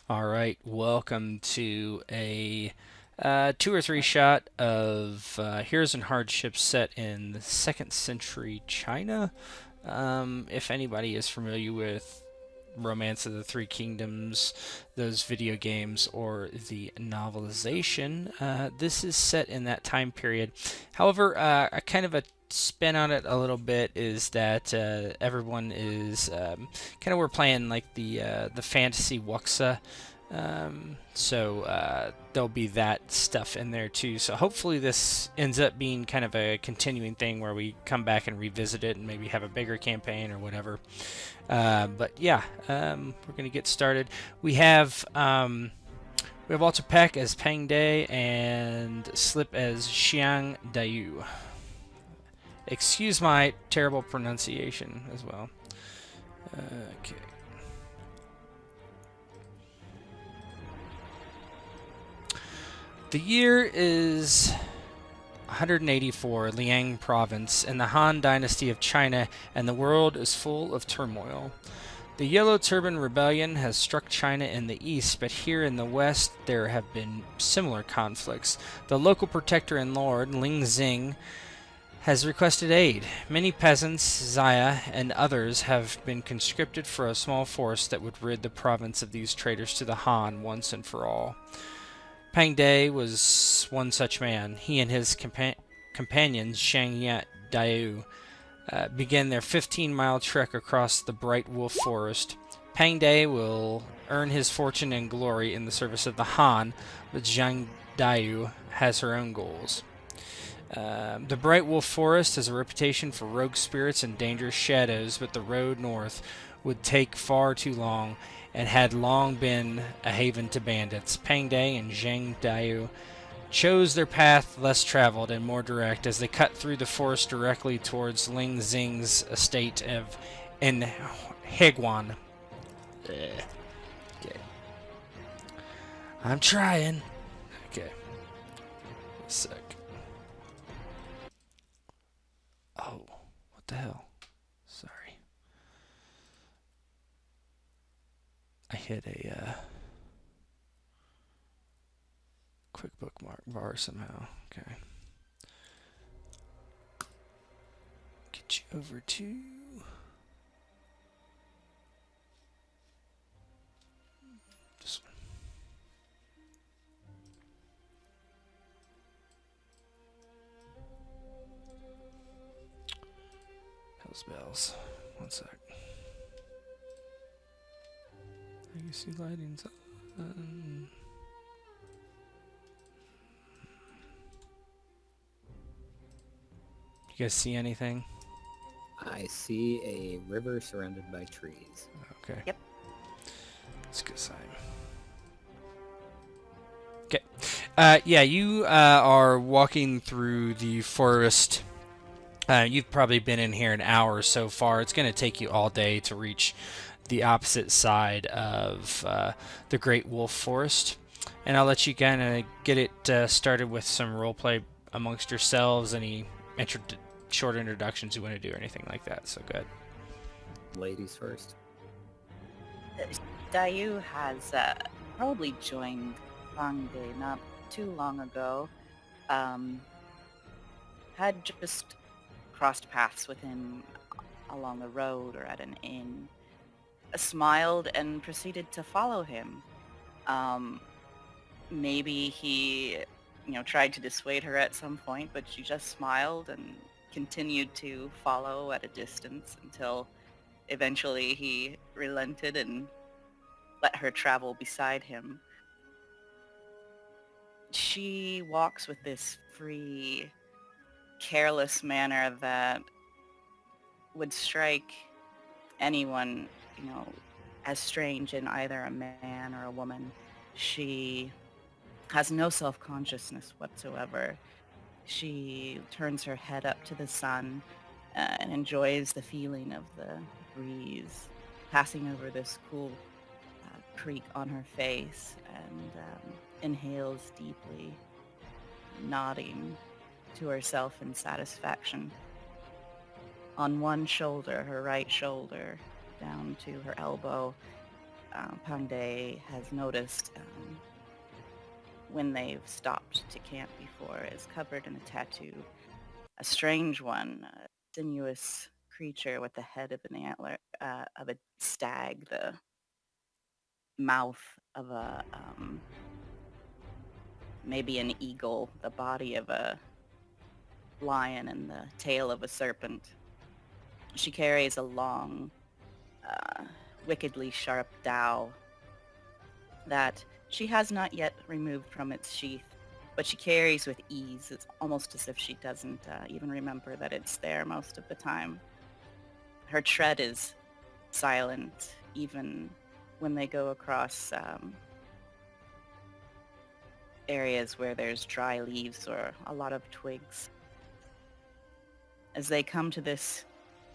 All right, welcome to a two or three shot of Heroes and Hardships set in the second century China. If anybody is familiar with Romance of the Three Kingdoms, those video games, or the novelization, this is set in that time period. However, a kind of a spin on it a little bit is that everyone is kind of we're playing like the fantasy wuxia, so there'll be that stuff in there too. So hopefully this ends up being kind of a continuing thing where we come back and revisit it and maybe have a bigger campaign or whatever. But yeah, we're gonna get started. We have Walter Peck as Pang Day and Slip as Xiang Daiyu. Excuse my terrible pronunciation as well. Okay. The year is 184, Liang Province, in the Han Dynasty of China, and the world is full of turmoil. The Yellow Turban Rebellion has struck China in the east, but here in the west there have been similar conflicts. The local protector and lord, Ling Xing, has requested aid. Many peasants, Zaya, and others have been conscripted for a small force that would rid the province of these traitors to the Han once and for all. Pang Day was one such man. He and his companions, Shang Daiyu, began their 15-mile trek across the bright wolf forest. Pang Day will earn his fortune and glory in the service of the Han, but Xiang Daiyu has her own goals. The Bright Wolf Forest has a reputation for rogue spirits and dangerous shadows, but the road north would take far too long and had long been a haven to bandits. Pang Day and Zhang Daiyu chose their path less traveled and more direct as they cut through the forest directly towards Ling Xing's estate in Heguan. Okay. I'm trying. Okay. A sec. Oh, what the hell? Sorry. I hit a quick bookmark bar somehow. Okay. Get you over to this one. Hell's bells. One sec. You see lighting's on. You guys see anything? I see a river surrounded by trees. Okay. Yep. That's a good sign. Okay. Yeah, you are walking through the forest. You've probably been in here an hour so far. It's going to take you all day to reach the opposite side of the Great Wolf Forest. And I'll let you kind of get it started with some roleplay amongst yourselves. Any short introductions you want to do or anything like that. So good. Ladies first. Dayu has probably joined Fang Day not too long ago. Had just crossed paths with him along the road or at an inn. Smiled and proceeded to follow him. Maybe he, tried to dissuade her at some point, but she just smiled and continued to follow at a distance until eventually he relented and let her travel beside him. She walks with this free, careless manner that would strike anyone, as strange in either a man or a woman. She has no self-consciousness whatsoever. She turns her head up to the sun and enjoys the feeling of the breeze passing over this cool creek on her face and inhales deeply, nodding to herself in satisfaction. On one shoulder, her right shoulder, down to her elbow, Pang De has noticed when they've stopped to camp before is covered in a tattoo. A strange one, a sinuous creature with the head of an antler, of a stag, the mouth of a maybe an eagle, the body of a lion, and the tail of a serpent. She carries a long, wickedly sharp dao that she has not yet removed from its sheath, but she carries with ease. It's almost as if she doesn't even remember that it's there most of the time. Her tread is silent, even when they go across areas where there's dry leaves or a lot of twigs. As they come to this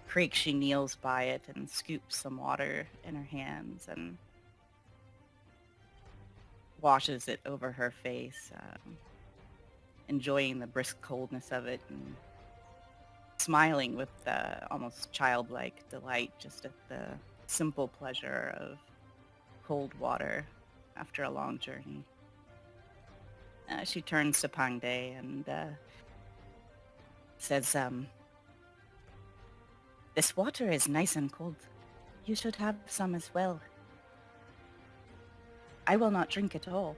creek, she kneels by it and scoops some water in her hands and washes it over her face, enjoying the brisk coldness of it and smiling with almost childlike delight just at the simple pleasure of cold water after a long journey. She turns to Pang De and says, "This water is nice and cold. You should have some as well. I will not drink it all."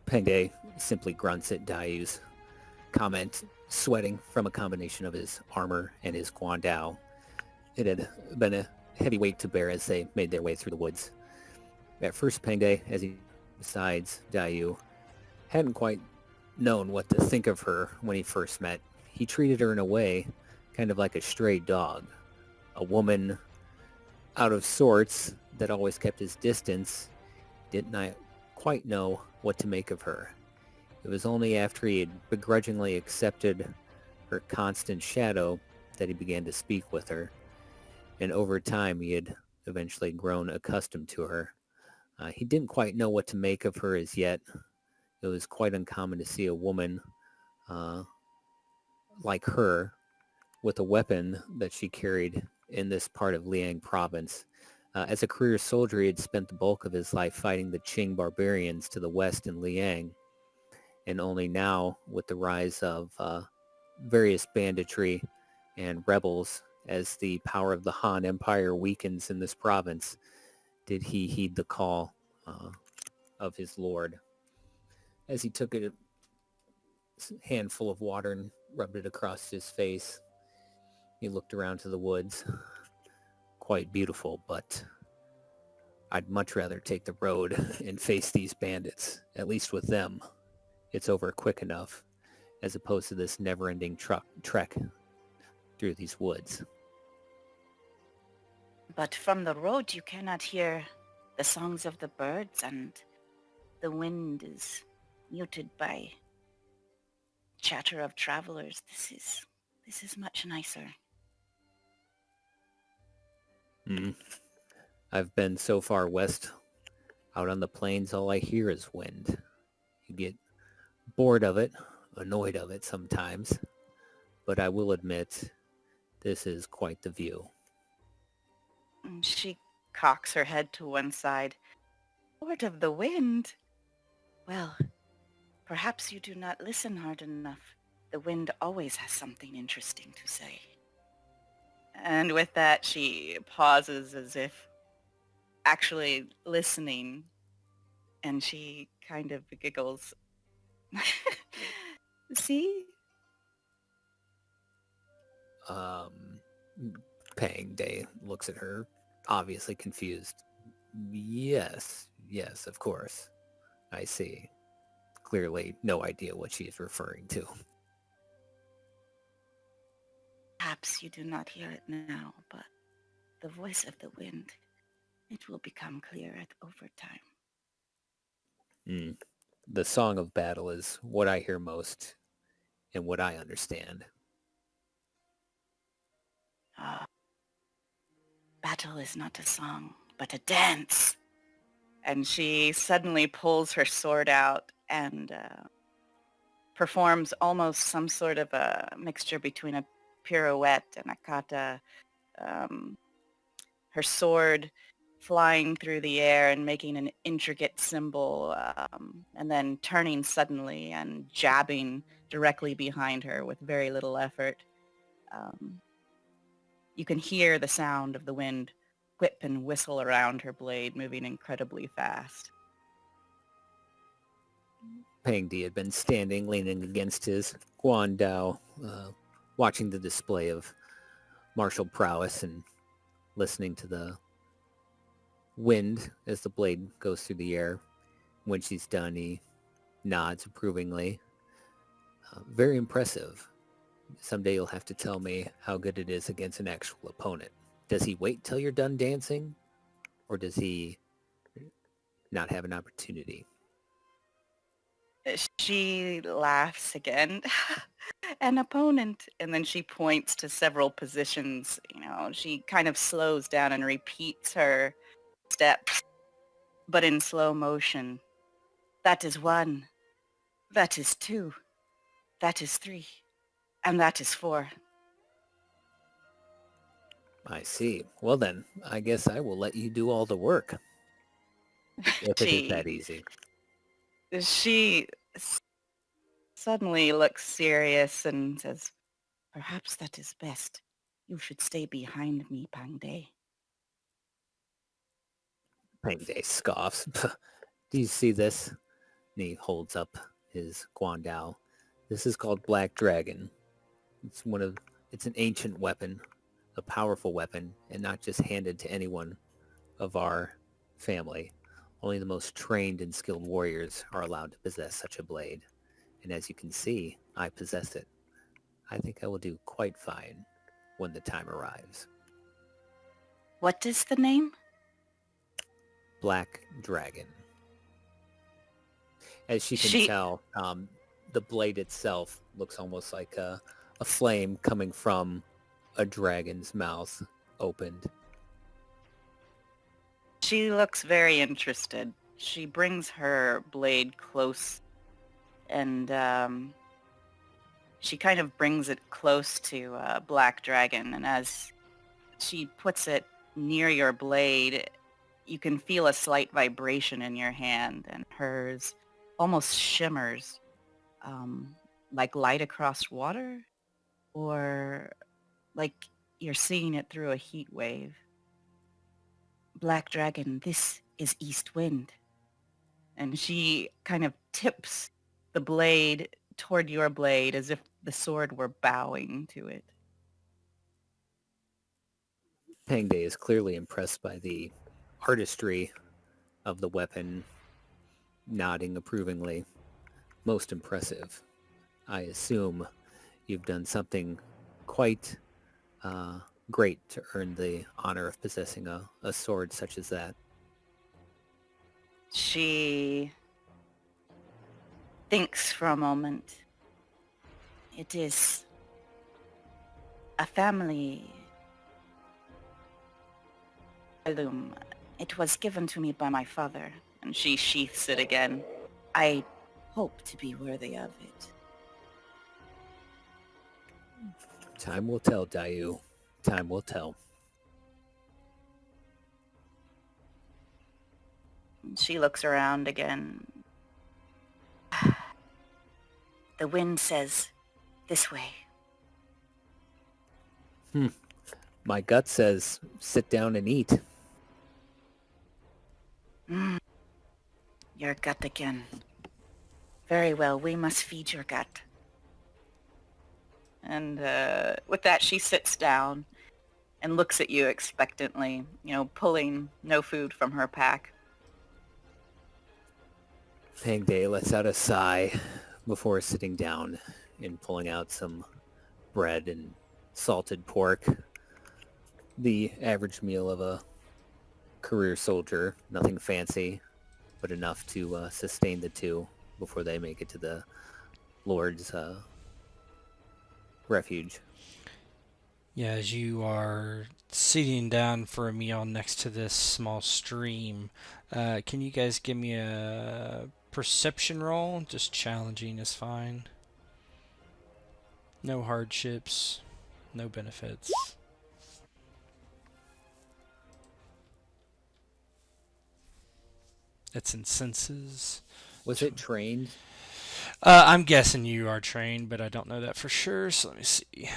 Pang De simply grunts at Daiyu's comment, sweating from a combination of his armor and his guandao. It had been a heavy weight to bear as they made their way through the woods. At first, Pang De, as he besides Daiyu, hadn't quite known what to think of her when he first met. He treated her in a way kind of like a stray dog, a woman out of sorts that always kept his distance. Did not quite know what to make of her. It was only after he had begrudgingly accepted her constant shadow that he began to speak with her. And over time, he had eventually grown accustomed to her. He didn't quite know what to make of her as yet. It was quite uncommon to see a woman like her with a weapon that she carried in this part of Liang province. As a career soldier, he had spent the bulk of his life fighting the Qing barbarians to the west in Liang. And only now, with the rise of various banditry and rebels as the power of the Han Empire weakens in this province, did he heed the call of his lord. As he took a handful of water and rubbed it across his face, he looked around to the woods. Quite beautiful, but I'd much rather take the road and face these bandits. At least with them, it's over quick enough, as opposed to this never-ending trek through these woods. But from the road you cannot hear the songs of the birds, and the wind is muted by chatter of travelers. This is much nicer. I've been so far west, out on the plains, all I hear is wind. You get bored of it, annoyed of it sometimes, but I will admit, this is quite the view. And she cocks her head to one side. Bored of the wind? Well, perhaps you do not listen hard enough. The wind always has something interesting to say. And with that, she pauses as if actually listening, and she kind of giggles. See? Pang De looks at her, obviously confused. Yes, of course. I see. Clearly no idea what she is referring to. Perhaps you do not hear it now, but the voice of the wind, it will become clearer over time. The song of battle is what I hear most and what I understand. Battle is not a song, but a dance. And she suddenly pulls her sword out and performs almost some sort of a mixture between a pirouette and a kata, her sword flying through the air and making an intricate symbol, and then turning suddenly and jabbing directly behind her with very little effort. Um, you can hear the sound of the wind whip and whistle around her blade, moving incredibly fast. Pang Di had been standing, leaning against his Guandao, watching the display of martial prowess and listening to the wind as the blade goes through the air. When she's done, he nods approvingly. Very impressive. Someday you'll have to tell me how good it is against an actual opponent. Does he wait till you're done dancing? Or does he not have an opportunity? She laughs again. An opponent. And then she points to several positions. She kind of slows down and repeats her steps, but in slow motion. That is 1. That is 2. That is 3. And that is 4. I see. Well then, I guess I will let you do all the work. If it is that easy. She suddenly looks serious and says, "Perhaps that is best. You should stay behind me, Pang Di." Pang Di scoffs. Do you see this? And he holds up his Guandao. This is called Black Dragon. It's an ancient weapon, a powerful weapon, and not just handed to anyone of our family. Only the most trained and skilled warriors are allowed to possess such a blade. And as you can see, I possess it. I think I will do quite fine when the time arrives. What is the name? Black Dragon. As she can tell, the blade itself looks almost like a flame coming from a dragon's mouth opened. She looks very interested. She brings her blade close and she kind of brings it close to Black Dragon. And as she puts it near your blade, you can feel a slight vibration in your hand, and hers almost shimmers like light across water, or like you're seeing it through a heat wave. Black Dragon, this is East Wind. And she kind of tips the blade toward your blade as if the sword were bowing to it. Pang Di is clearly impressed by the artistry of the weapon, nodding approvingly. Most impressive. I assume you've done something quite great to earn the honor of possessing a sword such as that. She thinks for a moment. It is a family heirloom. It was given to me by my father, and she sheaths it again. I hope to be worthy of it. Time will tell, Daiyu. Time will tell. She looks around again. The wind says, this way. My gut says, sit down and eat. Your gut again. Very well, we must feed your gut. And with that, she sits down and looks at you expectantly, pulling no food from her pack. Pang Di lets out a sigh before sitting down and pulling out some bread and salted pork. The average meal of a career soldier. Nothing fancy, but enough to sustain the two before they make it to the Lord's refuge. Yeah, as you are sitting down for a meal next to this small stream, can you guys give me a perception roll? Just challenging is fine. No hardships. No benefits. It's in senses. Was it trained? I'm guessing you are trained, but I don't know that for sure, so let me see.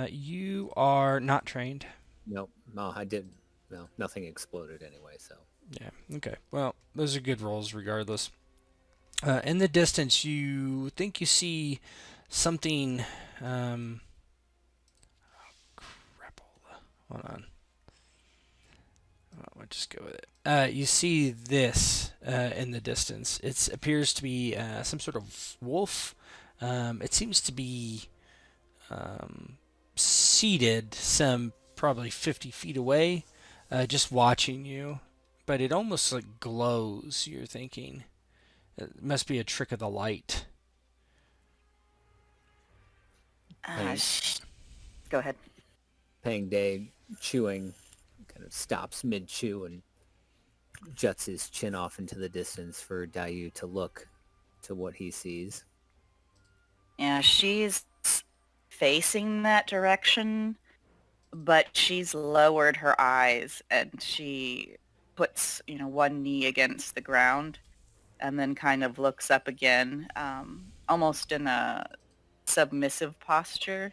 You are not trained. No, I didn't. No, nothing exploded anyway, so. Yeah, okay. Well, those are good rolls regardless. In the distance, you think you see something. Crapola. Hold on. I'll just go with it. You see this in the distance. It appears to be some sort of wolf. It seems to be seated some probably 50 feet away, just watching you. But it almost like glows, you're thinking. It must be a trick of the light. Pang, Go ahead. Pang Day, chewing, kind of stops mid-chew and juts his chin off into the distance for Daiyu to look to what he sees. Yeah, she's facing that direction, but she's lowered her eyes and she puts, one knee against the ground and then kind of looks up again, almost in a submissive posture.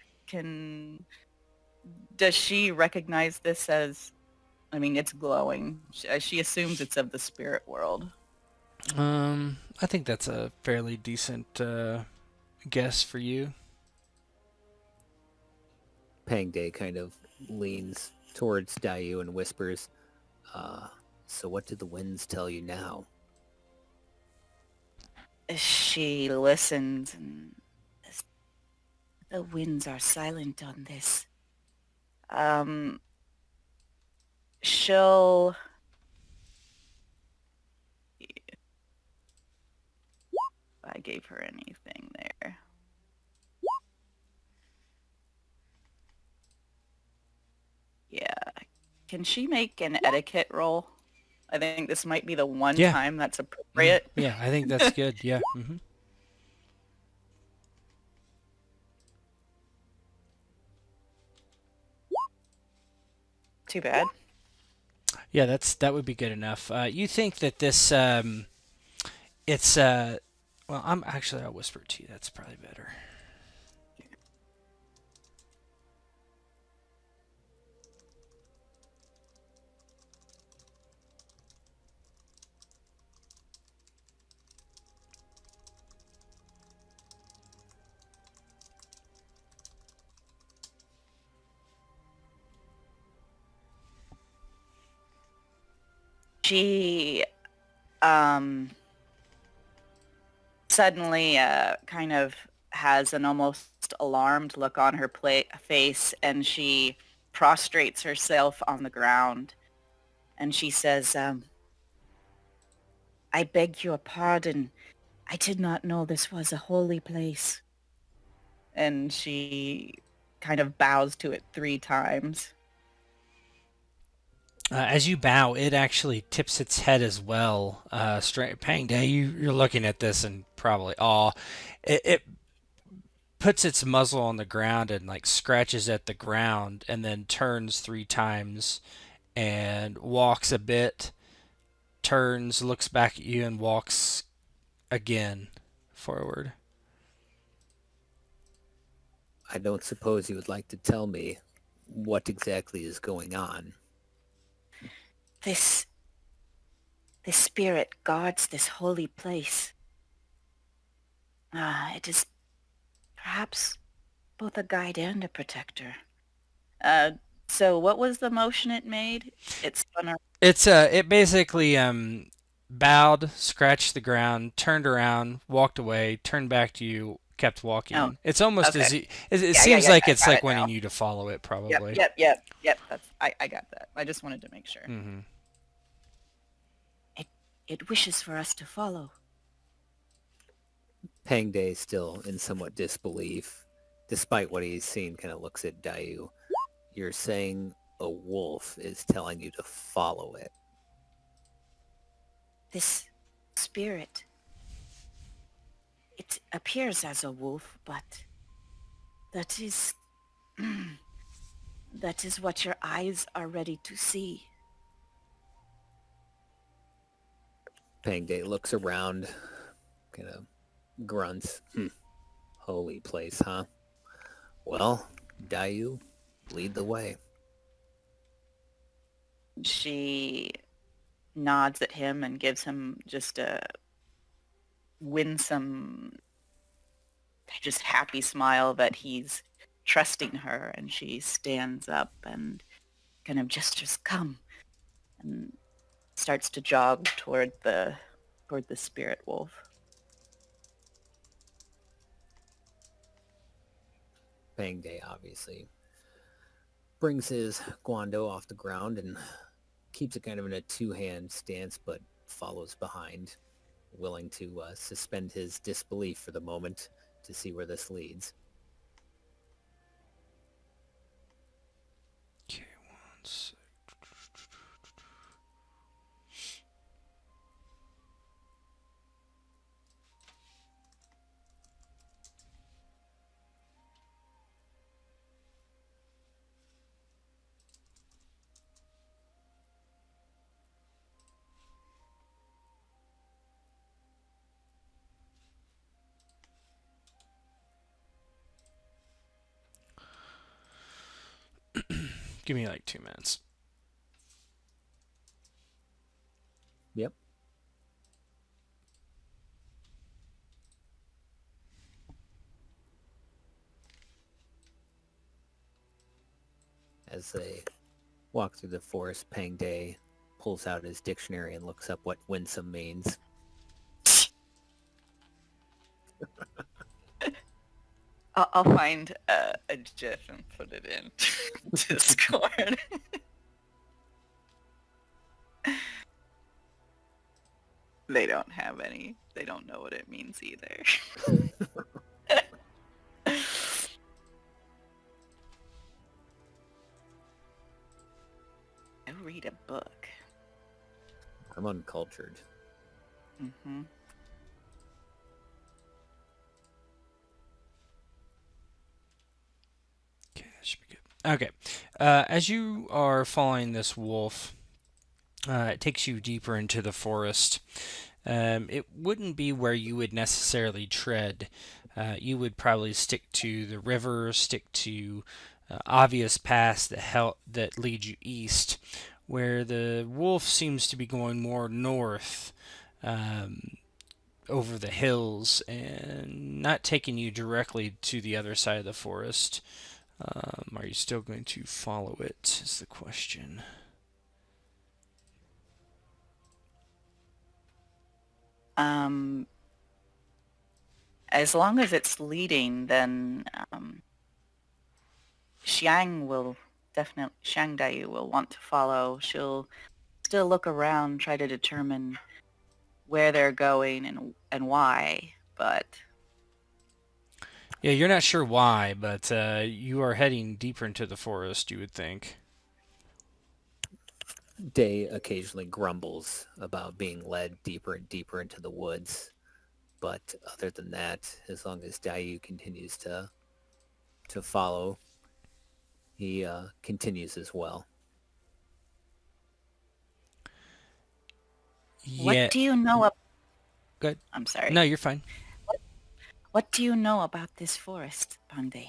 Does she recognize this as, it's glowing. She assumes it's of the spirit world. I think that's a fairly decent guess for you. Pang Day kind of leans towards Daiyu and whispers, so what did the winds tell you now? She listens and the winds are silent on this. She'll... I gave her anything there. Yeah. Can she make an etiquette roll? I think this might be the one time that's appropriate. Yeah, I think that's good. Yeah. Mm-hmm. Too bad. Yeah, that would be good enough. You think that this it's well, I'll whisper it to you. That's probably better. She suddenly kind of has an almost alarmed look on her face, and she prostrates herself on the ground, and she says, I beg your pardon. I did not know this was a holy place. And she kind of bows to it 3 times. As you bow, it actually tips its head as well. Pang Day, you're looking at this in probably awe. It puts its muzzle on the ground and like scratches at the ground, and then turns 3 times and walks a bit, turns, looks back at you, and walks again forward. I don't suppose you would like to tell me what exactly is going on. This spirit guards this holy place. It is perhaps both a guide and a protector. So what was the motion it made? It spun around. It basically bowed, scratched the ground, turned around, walked away, turned back to you, kept walking. Oh, It's almost okay. it seems like it's like it wanting now. you to follow it, probably. Yep. I got that. I just wanted to make sure. Mm-hmm. It wishes for us to follow. Pang Day, still in somewhat disbelief, despite what he's seen, kind of looks at Daiyu. You're saying a wolf is telling you to follow it. This spirit, it appears as a wolf, but that is That is what your eyes are ready to see. Pang Day looks around, kind of grunts. Holy place, huh? Well, Daiyu, lead the way. She nods at him and gives him just a winsome, just happy smile that he's trusting her, and she stands up and kind of gestures, come, and starts to jog toward the spirit wolf. Pang Day obviously brings his guando off the ground and keeps it kind of in a two-hand stance, but follows behind, willing to suspend his disbelief for the moment to see where this leads. Okay, once. Give me like 2 minutes. Yep. As they walk through the forest, Pang Day pulls out his dictionary and looks up what winsome means. I'll find a GIF and put it in Discord. They don't have any. They don't know what it means either. I read a book. I'm uncultured. Mm-hmm. Okay, that should be good. Okay. As you are following this wolf, it takes you deeper into the forest. It wouldn't be where you would necessarily tread. You would probably stick to the river, stick to obvious paths that lead you east, where the wolf seems to be going more north, over the hills and not taking you directly to the other side of the forest. Are you still going to follow it, is the question. As long as it's leading, then Xiang Daiyu will want to follow. She'll still look around, try to determine where they're going and why, but Yeah, you're not sure why, but you are heading deeper into the forest, you would think. Day occasionally grumbles about being led deeper and deeper into the woods, but other than that, as long as Daiyu continues to follow, he continues as well. Yeah. what do you know Good. I'm sorry. No, you're fine. What do you know about this forest, Pandey?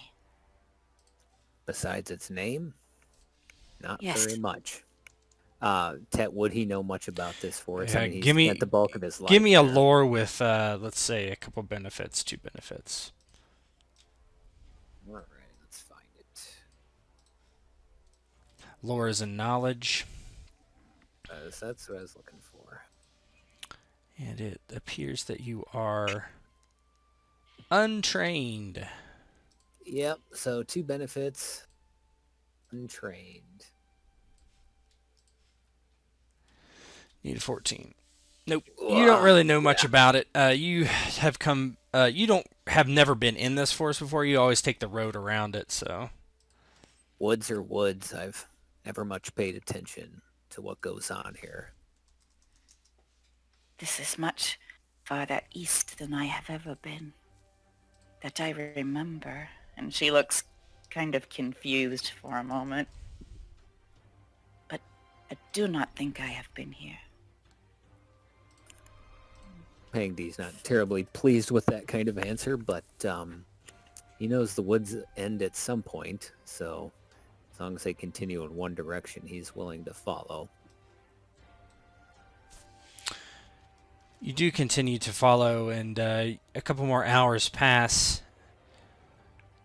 Besides its name, not Yes. very much. Tet, would he know much about this forest? Yeah, I mean, he's give me- spent the bulk of his life Give me a there. lore with, let's say, a couple benefits, 2 benefits. All right, let's find it. Lore is in knowledge, So that's what I was looking for. and it appears that you are untrained. Yep, so 2 benefits. Untrained. Need a 14. Nope. You don't really know much about it. You have come. You have never been in this forest before. You always take the road around it. So Woods are woods. I've never much paid attention to what goes on here. This is much farther east than I have ever been, that I remember. And she looks kind of confused for a moment. But I do not think I have been here. Pang D's not terribly pleased with that kind of answer, but he knows the woods end at some point, so as long as they continue in one direction, he's willing to follow. You do continue to follow, and a couple more hours pass.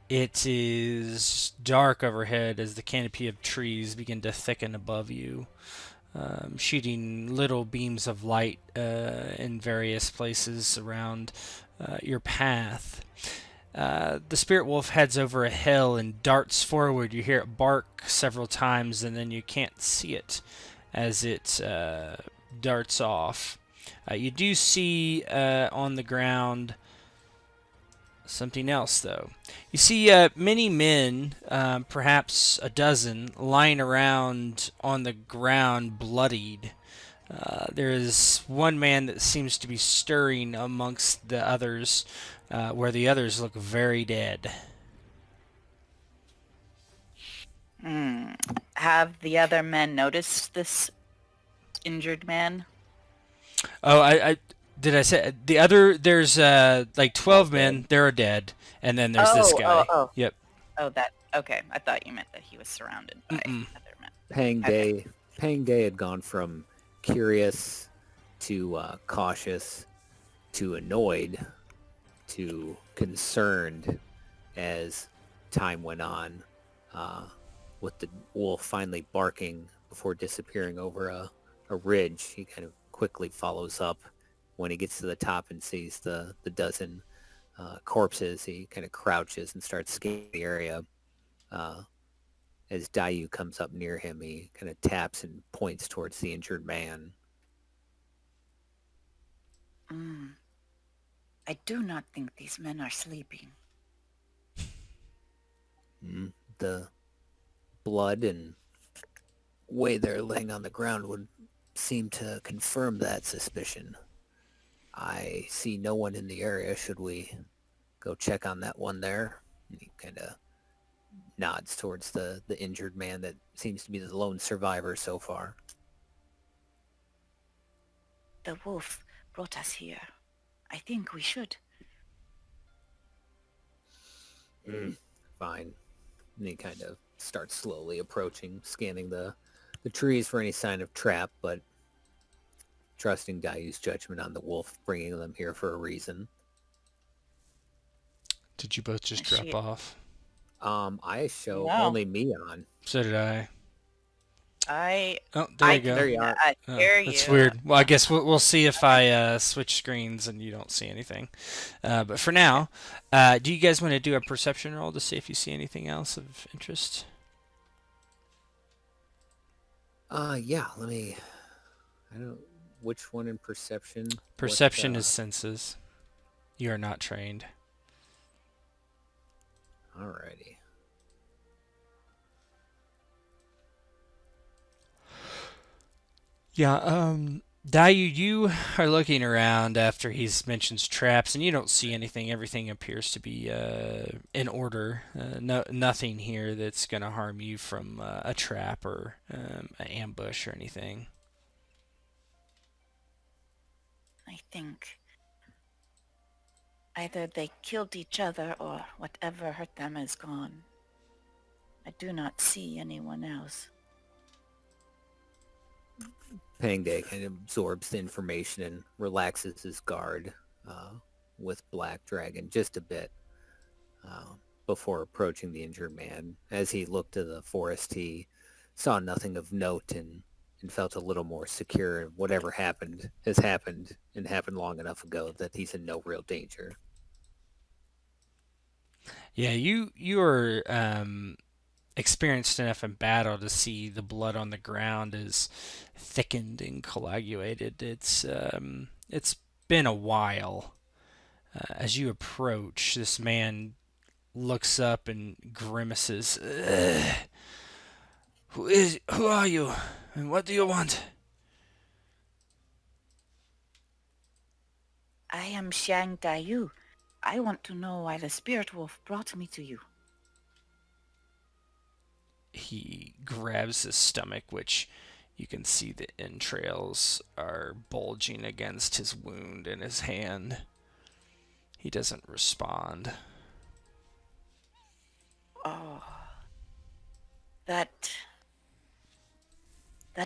It is dark overhead as the canopy of trees begin to thicken above you, shooting little beams of light in various places around your path. The spirit wolf heads over a hill and darts forward. You hear it bark several times, and then you can't see it as it darts off. You do see on the ground something else, though. You see many men, perhaps a dozen, lying around on the ground bloodied. There is one man that seems to be stirring amongst the others, where the others look very dead. Have the other men noticed this injured man? Oh, I did I say the other? There's like 12 men. They're dead, and then there's this guy. Yep. Oh, that. Okay, I thought you meant that he was surrounded by Mm-mm. other men. Pang Day had gone from curious to cautious to annoyed to concerned as time went on, with the wolf finally barking before disappearing over a ridge. He kind of quickly follows up. When he gets to the top and sees the dozen corpses, he kind of crouches and starts scanning the area. As Daiyu comes up near him, he kind of taps and points towards the injured man. I do not think these men are sleeping. The blood and way they're laying on the ground would seem to confirm that suspicion. I see no one in the area. Should we go check on that one there? And he kind of nods towards the injured man that seems to be the lone survivor so far. The wolf brought us here. I think we should. Fine. And he kind of starts slowly approaching, scanning the trees for any sign of trap, but trusting Daiyu's judgment on the wolf bringing them here for a reason. Did you both just drop off? I show only me on. So did I. Oh, there you go. There you are. I hear you. That's weird. Well, I guess we'll see if I switch screens and you don't see anything. But for now, do you guys want to do a perception roll to see if you see anything else of interest? Yeah. Let me. I don't. Which one in perception? Perception is senses. You are not trained. Alrighty. Yeah, Daiyu, you are looking around after he mentions traps, and you don't see anything. Everything appears to be in order. Nothing here that's going to harm you from a trap or an ambush or anything. I think either they killed each other or whatever hurt them is gone. I do not see anyone else. Pang Day kind of absorbs the information and relaxes his guard with Black Dragon just a bit before approaching the injured man. As he looked to the forest, he saw nothing of note and felt a little more secure. Whatever happened has happened and happened long enough ago that he's in no real danger. Yeah, you are experienced enough in battle to see the blood on the ground is thickened and coagulated. It's been a while. As you approach, this man looks up and grimaces. Who are you? And what do you want? I am Xiang Daiyu. I want to know why the spirit wolf brought me to you. he grabs his stomach, which you can see the entrails are bulging against his wound in his hand. He doesn't respond. Oh, that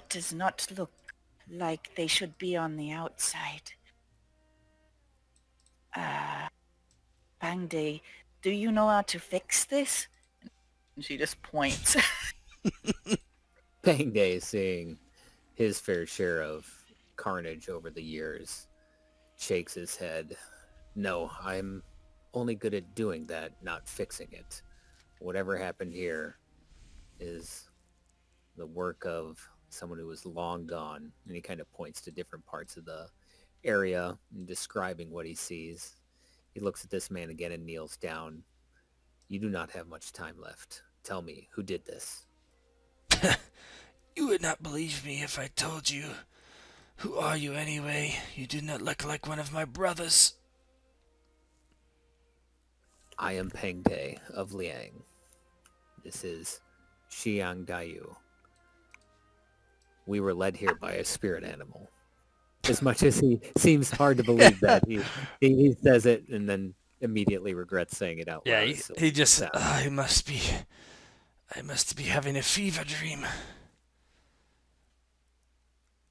does not look like they should be on the outside. Pangde, do you know how to fix this? And she just points. Pang Day, seeing his fair share of carnage over the years, shakes his head. No, I'm only good at doing that, not fixing it. Whatever happened here is the work of someone who is long gone. And he kind of points to different parts of the area and describing what he sees. He looks at this man again and kneels down. You do not have much time left. Tell me, who did this? You would not believe me if I told you. Who are you anyway? You do not look like one of my brothers. I am Peng Day of Liang. This is Xiang Daiyu. We were led here by a spirit animal. As much as he seems hard to believe that, he says it and then immediately regrets saying it out loud. Yeah, he just, I must be having a fever dream.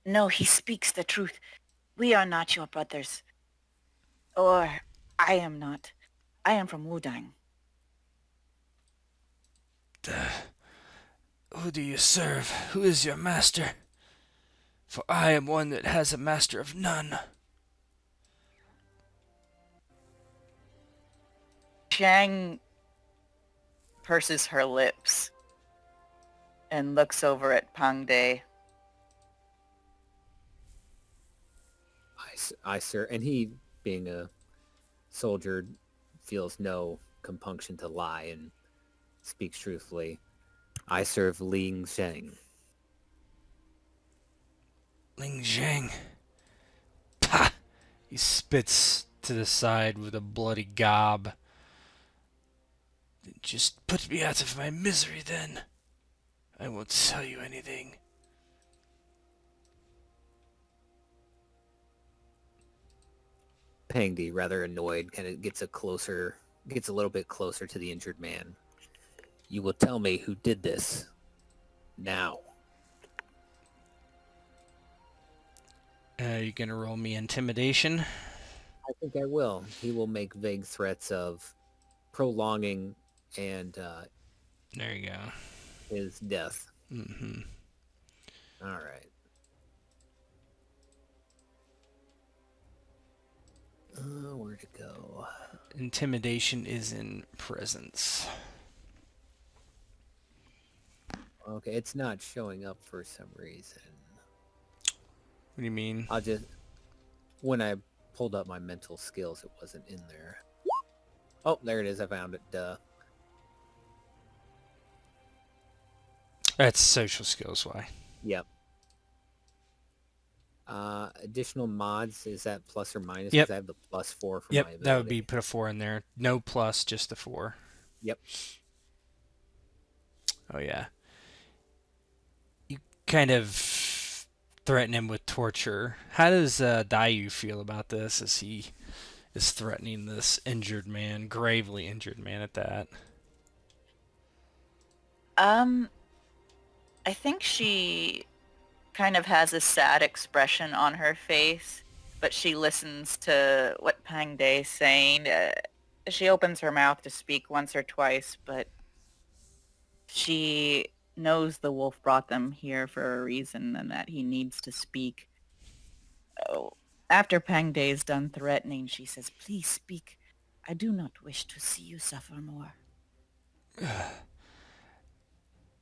No, he speaks the truth. We are not your brothers. Or, I am not. I am from Wudang. Who do you serve? Who is your master? For I am one that has a master of none. Shang purses her lips and looks over at Pangde. I sir, and he, being a soldier, feels no compunction to lie and speaks truthfully. I serve Ling Zheng. Ling Zhang. Pah! He spits to the side with a bloody gob. Just put me out of my misery then. I won't tell you anything. Pangdi, rather annoyed, kind of gets a little bit closer to the injured man. You will tell me who did this. Now. You gonna roll me intimidation? I think I will. He will make vague threats of prolonging and There you go. his death. Mm-hmm. All right. Where to go? Intimidation is in presence. Okay, it's not showing up for some reason. What do you mean? When I pulled up my mental skills, it wasn't in there. Oh, there it is. I found it. Duh. That's social skills, why? Yep. Additional mods, is that plus or minus? Yep. Because I have the +4 for my Yep, ability. that would be put a 4 in there. No plus, just the 4. Yep. Oh, yeah. You kind of threaten him with torture. How does Daiyu feel about this as he is threatening this injured man, gravely injured man at that? I think she kind of has a sad expression on her face, but she listens to what Pangde's saying. She opens her mouth to speak once or twice, but she knows the wolf brought them here for a reason and that he needs to speak. Oh, after Pangde is done threatening, she says, "Please speak. I do not wish to see you suffer more."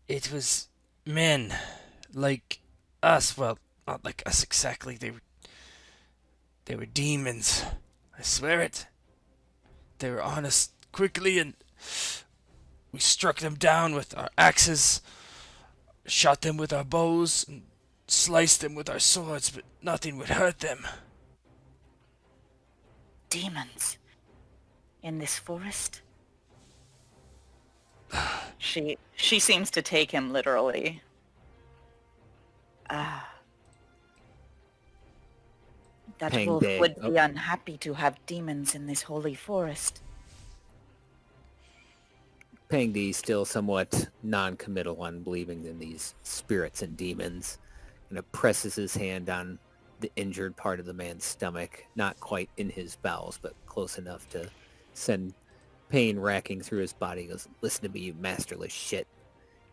It was men, like us. Well, not like us exactly. They were demons. I swear it. They were on us quickly, and we struck them down with our axes, shot them with our bows, and sliced them with our swords, but nothing would hurt them. Demons? In this forest? She seems to take him literally. That Pang wolf Day. would Oh, be unhappy to have demons in this holy forest. Pang D, still somewhat non-committal on believing in these spirits and demons, and it presses his hand on the injured part of the man's stomach, not quite in his bowels, but close enough to send pain racking through his body. He goes, "Listen to me, you masterless shit.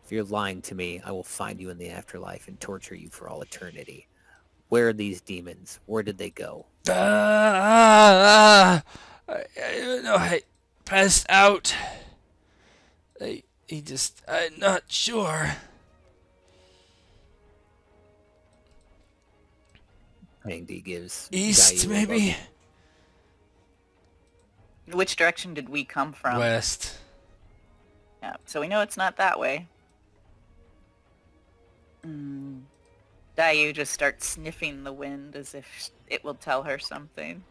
If you're lying to me, I will find you in the afterlife and torture you for all eternity. Where are these demons? Where did they go?" I don't know. I passed out. I'm not sure. Pang D gives East, Daiyu a maybe? Which direction did we come from? West. Yeah, so we know it's not that way. Daiyu just starts sniffing the wind as if it will tell her something.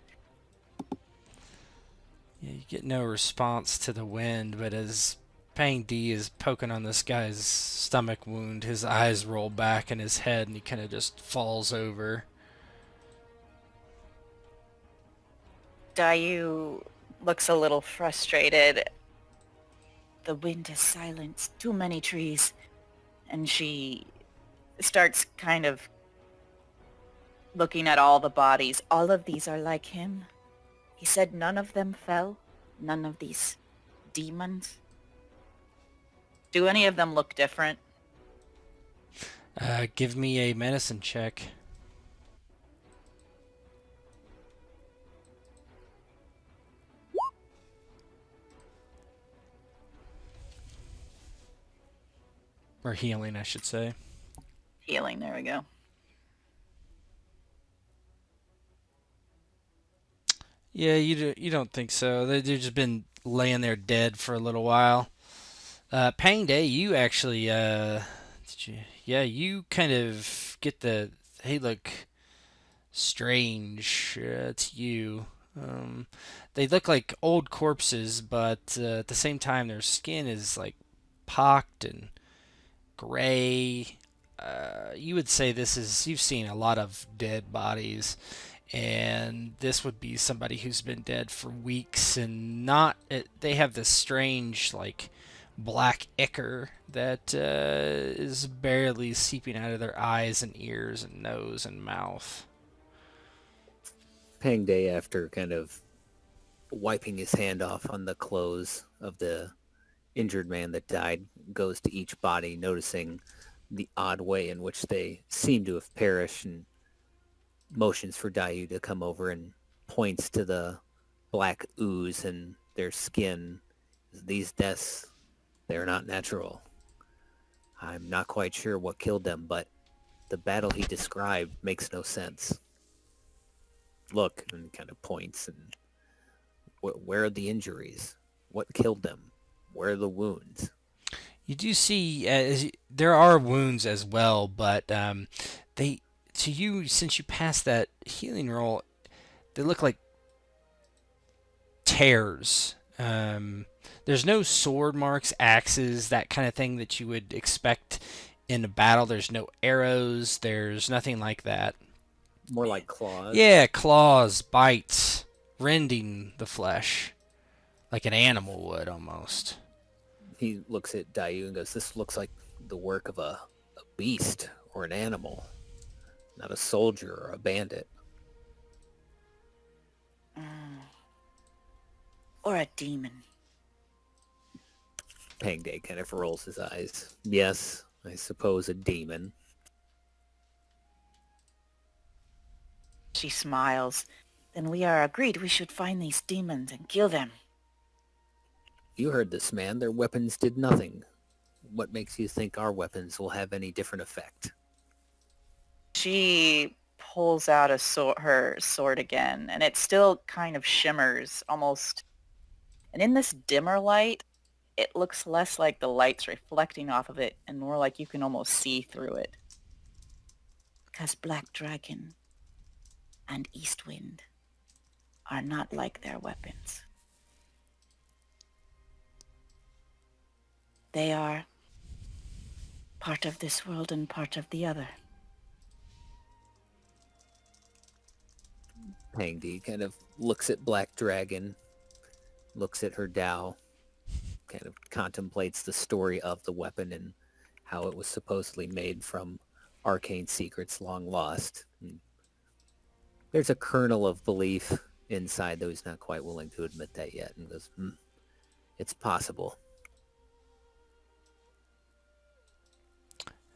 Yeah, you get no response to the wind, but as Pang D is poking on this guy's stomach wound, his eyes roll back in his head and he kind of just falls over. Daiyu looks a little frustrated. The wind has silenced too many trees. And she starts kind of looking at all the bodies. All of these are like him. He said none of them fell. None of these demons. Do any of them look different? Give me a medicine check. Or healing, I should say. Healing, there we go. Yeah, you don't think so. They've just been laying there dead for a little while. Pang Day, you actually, you kind of get the, hey, look strange to you. They look like old corpses, but at the same time, their skin is like pocked and gray. You would say you've seen a lot of dead bodies, and this would be somebody who's been dead for weeks and they have this strange, like, black ichor that is barely seeping out of their eyes and ears and nose and mouth. Pang Day, after kind of wiping his hand off on the clothes of the injured man that died, goes to each body, noticing the odd way in which they seem to have perished, and motions for Daiyu to come over and points to the black ooze in their skin. These deaths, they're not natural. I'm not quite sure what killed them, but the battle he described makes no sense. Look, and kind of points, and where are the injuries? What killed them? Where are the wounds? You do see there are wounds as well, but they to you, since you passed that healing roll, they look like tears. There's no sword marks, axes, that kind of thing that you would expect in a battle. There's no arrows. There's nothing like that. More like claws. Yeah, claws, bites, rending the flesh like an animal would almost. He looks at Daiyu and goes, "This looks like the work of a beast or an animal, not a soldier or a bandit." Or a demon. Pang Day kind of rolls his eyes. "Yes, I suppose a demon." She smiles. Then we are agreed we should find these demons and kill them. "You heard this man. Their weapons did nothing. What makes you think our weapons will have any different effect?" She pulls out her sword again, and it still kind of shimmers almost. And in this dimmer light, it looks less like the light's reflecting off of it and more like you can almost see through it. Because Black Dragon and Eastwind are not like their weapons. They are part of this world and part of the other. Pang Di kind of looks at Black Dragon, looks at her Dao, kind of contemplates the story of the weapon and how it was supposedly made from arcane secrets long lost. And there's a kernel of belief inside, though he's not quite willing to admit that yet, and goes, it's possible.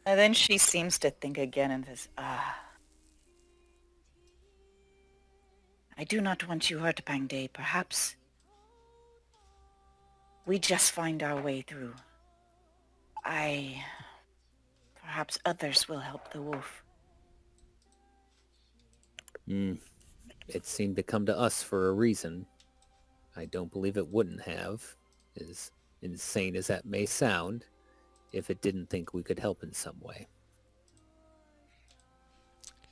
And then she seems to think again and says, I do not want you hurt, Pang Di. Perhaps we just find our way through. Perhaps others will help the wolf. It seemed to come to us for a reason. I don't believe it wouldn't have, as insane as that may sound, if it didn't think we could help in some way.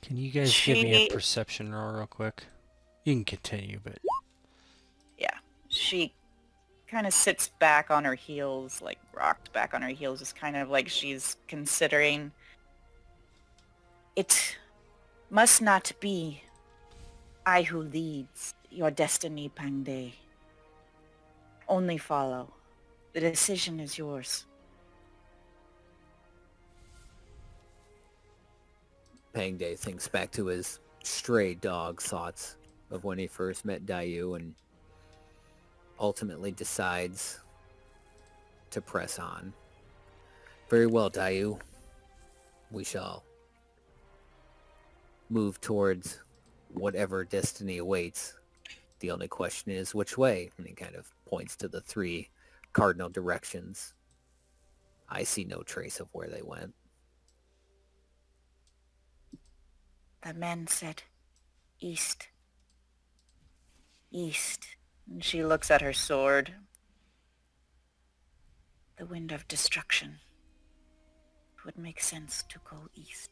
Can you guys give me a perception roll real quick? You can continue, but... Yeah. She kind of sits back on her heels, like rocked back on her heels, just kind of like she's considering. It must not be I who leads your destiny, Pang Di. Only follow. The decision is yours. Pang Di thinks back to his stray dog thoughts of when he first met Daiyu and ultimately decides to press on. Very well, Daiyu. We shall move towards whatever destiny awaits. The only question is which way, and he kind of points to the 3 Cardinal Directions. I see no trace of where they went. The men said, east. East. And she looks at her sword. The wind of destruction. It would make sense to go east.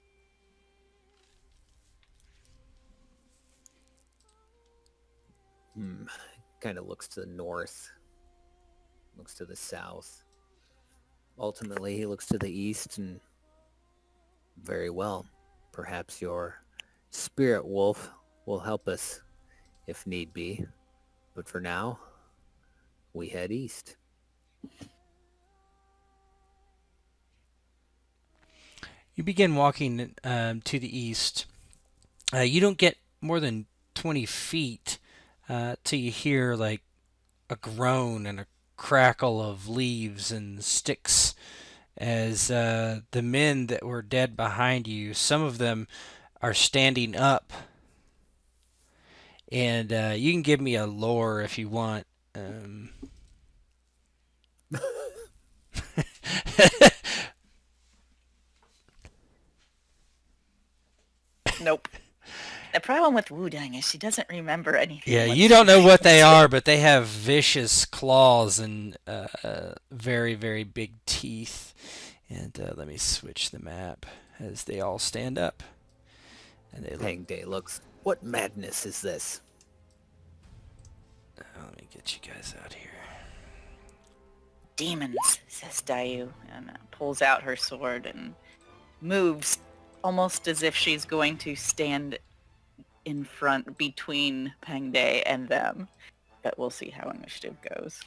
Kind of looks to the north, looks to the south. Ultimately, he looks to the east, and very well. Perhaps your spirit wolf will help us if need be. But for now, we head east. You begin walking to the east. You don't get more than 20 feet till you hear like a groan and a crackle of leaves and sticks as the men that were dead behind you, some of them are standing up. And you can give me a lore if you want. Nope. The problem with Wudang is she doesn't remember anything. Yeah, you don't know what they are, but they have vicious claws and very, very big teeth. And let me switch the map as they all stand up. And they Pang Di looks, what madness is this? let me get you guys out here. Demons, says Daiyu, and pulls out her sword and moves almost as if she's going to stand in front between Pang Di and them. But we'll see how initiative goes.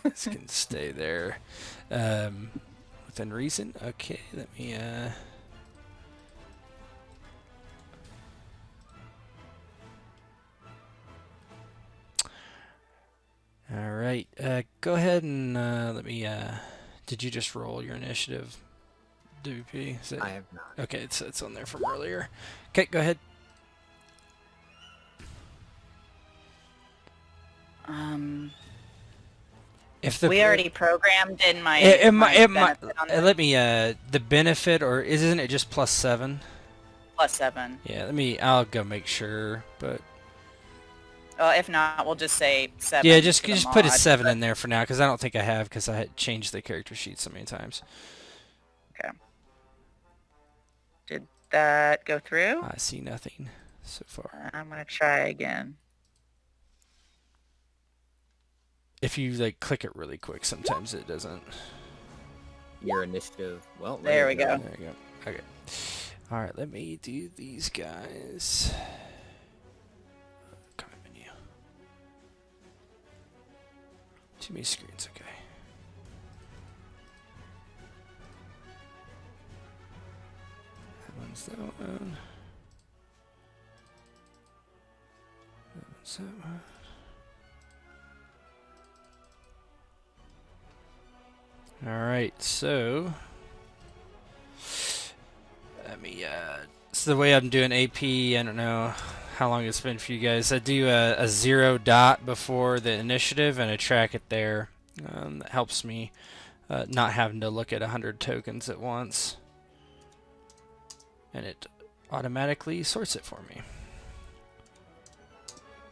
This can stay there. Within reason. Okay, let me... All right. Go ahead and let me... Did you just roll your initiative, WP? I have not. Okay, it's on there from earlier. Okay, go ahead. If the We already programmed in my... let me... the benefit, or isn't it just +7? +7. Yeah, I'll go make sure, but... If not, we'll just say 7. Yeah, just for the put a mod, 7 but- in there for now, because I don't think I have, because I had changed the character sheet so many times. Okay. Did that go through? I see nothing so far. I'm going to try again. If you like click it really quick, sometimes it doesn't. your initiative. Well, There we you go. There you go. Okay. All right, let me do these guys. Comment menu. Too many screens, okay. That one's that one. That one's that one. Alright, so let me so the way I'm doing AP, I don't know how long it's been for you guys. I do a 0 dot before the initiative and I track it there. That helps me not having to look at 100 tokens at once. And it automatically sorts it for me.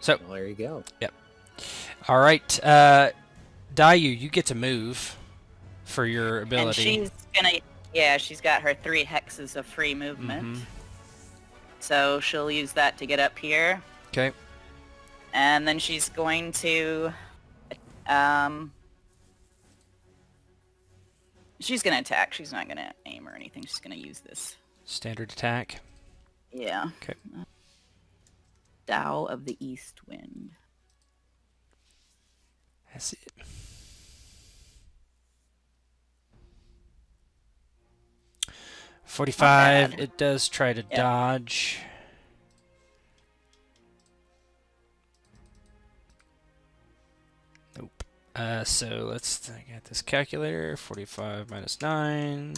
So, well, there you go. Yep. Alright, Daiyu, you get to move for your ability. And she's gonna, yeah, she's got her 3 hexes of free movement. So she'll use that to get up here. Okay. And then she's going to, she's gonna attack. She's not gonna aim or anything. She's gonna use this. Standard attack. Yeah. Okay. Tao of the East Wind. That's it. .45. bad. It does try to dodge. Nope. So let's get this calculator. 45 minus 9.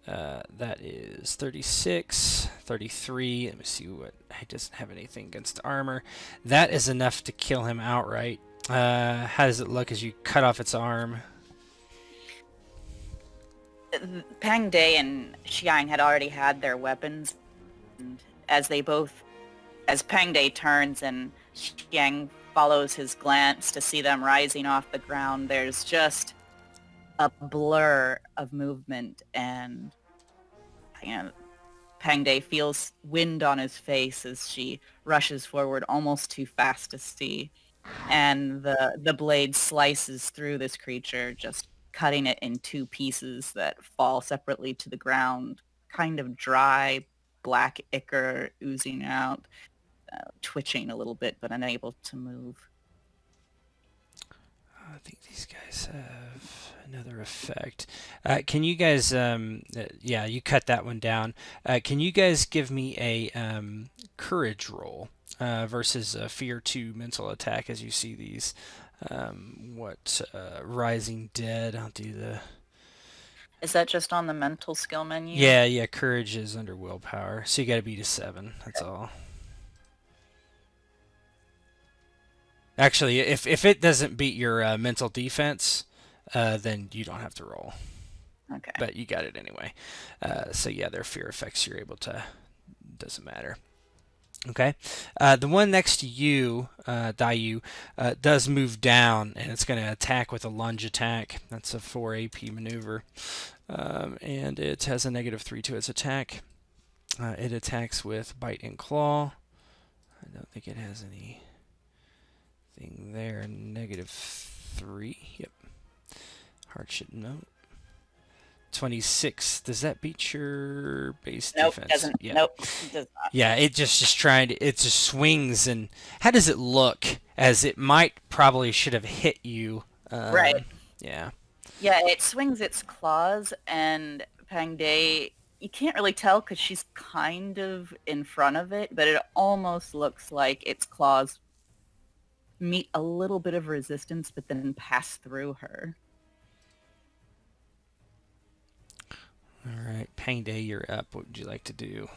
That is 36, 33. Let me see what. He doesn't have anything against armor. That is enough to kill him outright. How does it look as you cut off its arm? Pang Day and Xiang had already had their weapons, and as Pang Day turns and Xiang follows his glance to see them rising off the ground, there's just a blur of movement, and Pang Day feels wind on his face as she rushes forward almost too fast to see, and the blade slices through this creature, just cutting it in 2 pieces that fall separately to the ground, kind of dry, black ichor oozing out, twitching a little bit, but unable to move. I think these guys have another effect. Can you guys, yeah, you cut that one down. Can you guys give me a courage roll versus a fear 2 mental attack as you see these? Rising Dead. I'll do the... Is that just on the mental skill menu? Yeah, courage is under willpower. So you gotta beat a 7, that's all. Actually, if it doesn't beat your mental defense, then you don't have to roll. Okay. But you got it anyway. So yeah, their fear effects you're able to... doesn't matter. Okay, the one next to you, Daiyu, does move down, and it's going to attack with a lunge attack. That's a 4 AP maneuver, and it has a -3 to its attack. It attacks with bite and claw. I don't think it has anything there. -3. Yep. Hardship. No. 26. Does that beat your base Nope, defense? doesn't. Yeah. Nope, it does not. Yeah, it just trying to, it just swings. And how does it look? As it might probably should have hit you. Right. Yeah. Yeah, it swings its claws, and Pang Day, you can't really tell because she's kind of in front of it, but it almost looks like its claws meet a little bit of resistance, but then pass through her. All right, Pang Day, you're up. What would you like to do?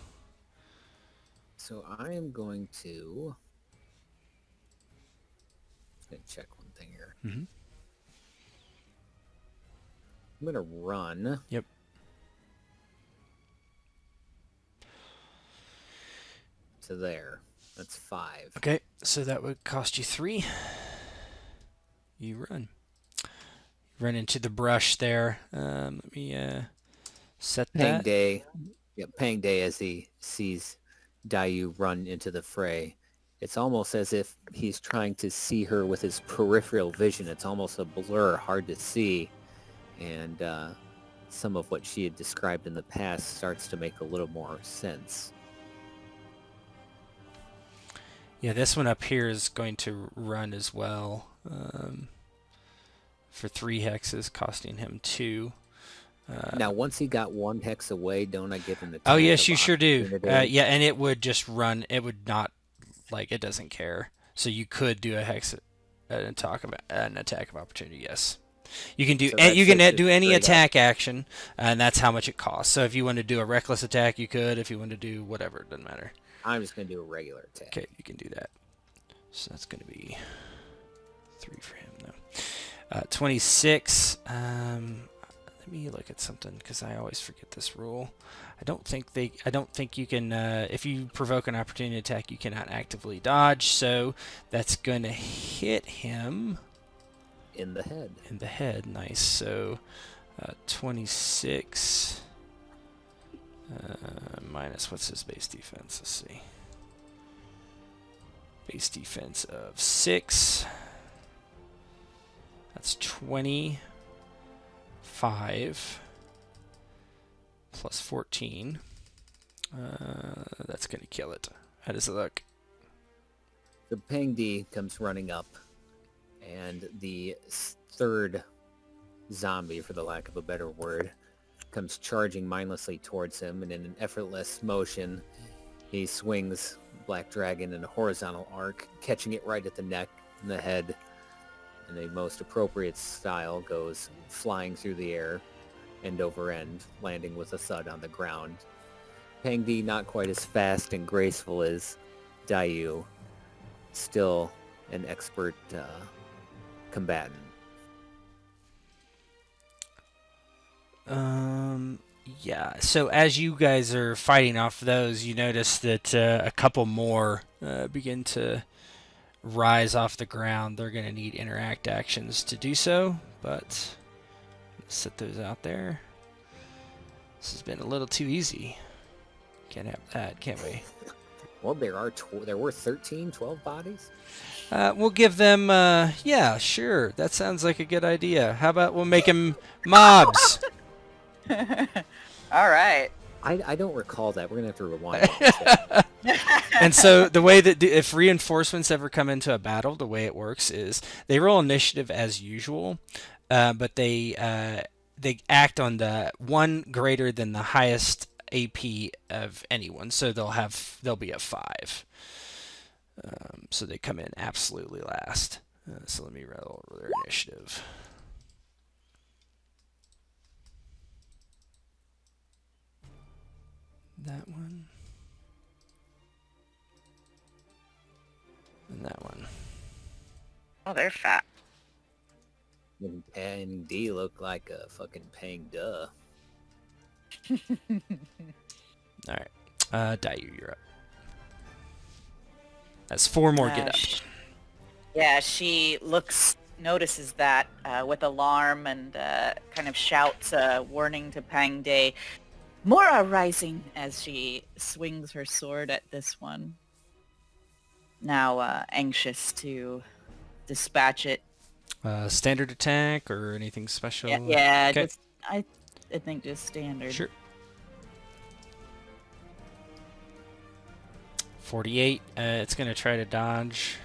So I am going to... check one thing here. Mm-hmm. I'm going to run. Yep. To there. That's 5. Okay, so that would cost you 3. You run. Run into the brush there. Let me set Pang that. Day. Yeah, Pang Day as he sees Daiyu run into the fray. It's almost as if he's trying to see her with his peripheral vision. It's almost a blur, hard to see. and some of what she had described in the past starts to make a little more sense. Yeah, this one up here is going to run as well for 3 hexes, costing him 2. Now, once he got 1 hex away, don't I get an attack? Oh, yes, you sure do. opportunity? Yeah, and it would just run. It would not, like, it doesn't care. So you could do an attack of opportunity, yes. You can do So that's you can just do any straight up. attack action, and that's how much it costs. So if you want to do a reckless attack, you could. If you want to do whatever, it doesn't matter. I'm just going to do a regular attack. Okay, you can do that. So that's going to be 3 for him, though. 26. Let me look at something because I always forget this rule. I don't think you can. If you provoke an opportunity attack, you cannot actively dodge. So that's going to hit him In the head. in the head. Nice. So 26 minus what's his base defense? Let's see. Base defense of 6. That's 25 plus 14. That's going to kill it. How does it look? The Pang D comes running up, and the third zombie, for the lack of a better word, comes charging mindlessly towards him, and in an effortless motion, he swings Black Dragon in a horizontal arc, catching it right at the neck and the head. In a most appropriate style, goes flying through the air, end over end, landing with a thud on the ground. Pang D not quite as fast and graceful as Daiyu, still an expert combatant. Yeah. So as you guys are fighting off those, you notice that a couple more begin to rise off the ground. They're going to need interact actions to do so, but let's set those out there. This has been a little too easy. Can't have that, can we? Well, there were 13, 12 bodies. We'll give them, yeah, sure. That sounds like a good idea. How about we'll make them mobs? All right. I don't recall that. We're going to have to rewind. that. And so the way that if reinforcements ever come into a battle, the way it works is they roll initiative as usual, but they act on the one greater than the highest AP of anyone. So they'll be a 5. So they come in absolutely last. So let me roll their initiative. That one. And that one. Oh, they're fat. And Pang D looked like a fucking Pang duh. All right. Daiyu, you're up. That's 4 more get up. Yeah, she notices that with alarm and kind of shouts a warning to Pang Day. More are rising as she swings her sword at this one. Now anxious to dispatch it. Standard attack or anything special? Yeah, Okay. just, I think just standard. Sure. 48. It's going to try to dodge.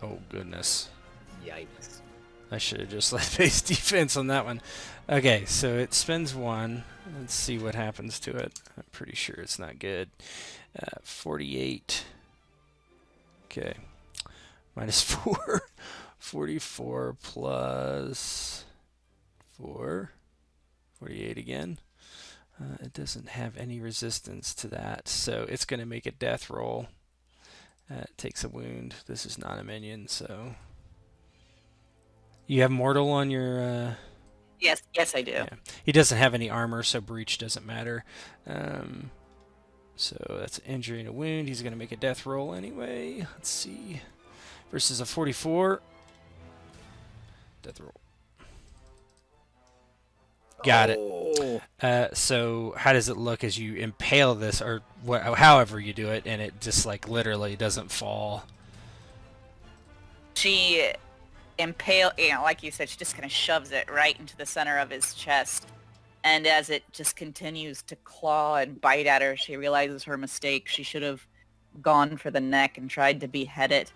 Oh, goodness. Yikes. I should have just left base defense on that one. Okay, so it spends 1. Let's see what happens to it. I'm pretty sure it's not good. 48. Okay. Minus 4. 44 plus 4. 48 again. It doesn't have any resistance to that, so it's going to make a death roll. It takes a wound. This is not a minion, so... You have mortal on your... Yes, I do. Yeah. He doesn't have any armor, so breach doesn't matter. So that's an injury and a wound. He's going to make a death roll anyway. Let's see. Versus a 44. Death roll. Got it. So how does it look as you impale this, or however you do it, and it just like literally doesn't fall? She like you said, she just kind of shoves it right into the center of his chest. And as it just continues to claw and bite at her, she realizes her mistake. She should have gone for the neck and tried to behead it.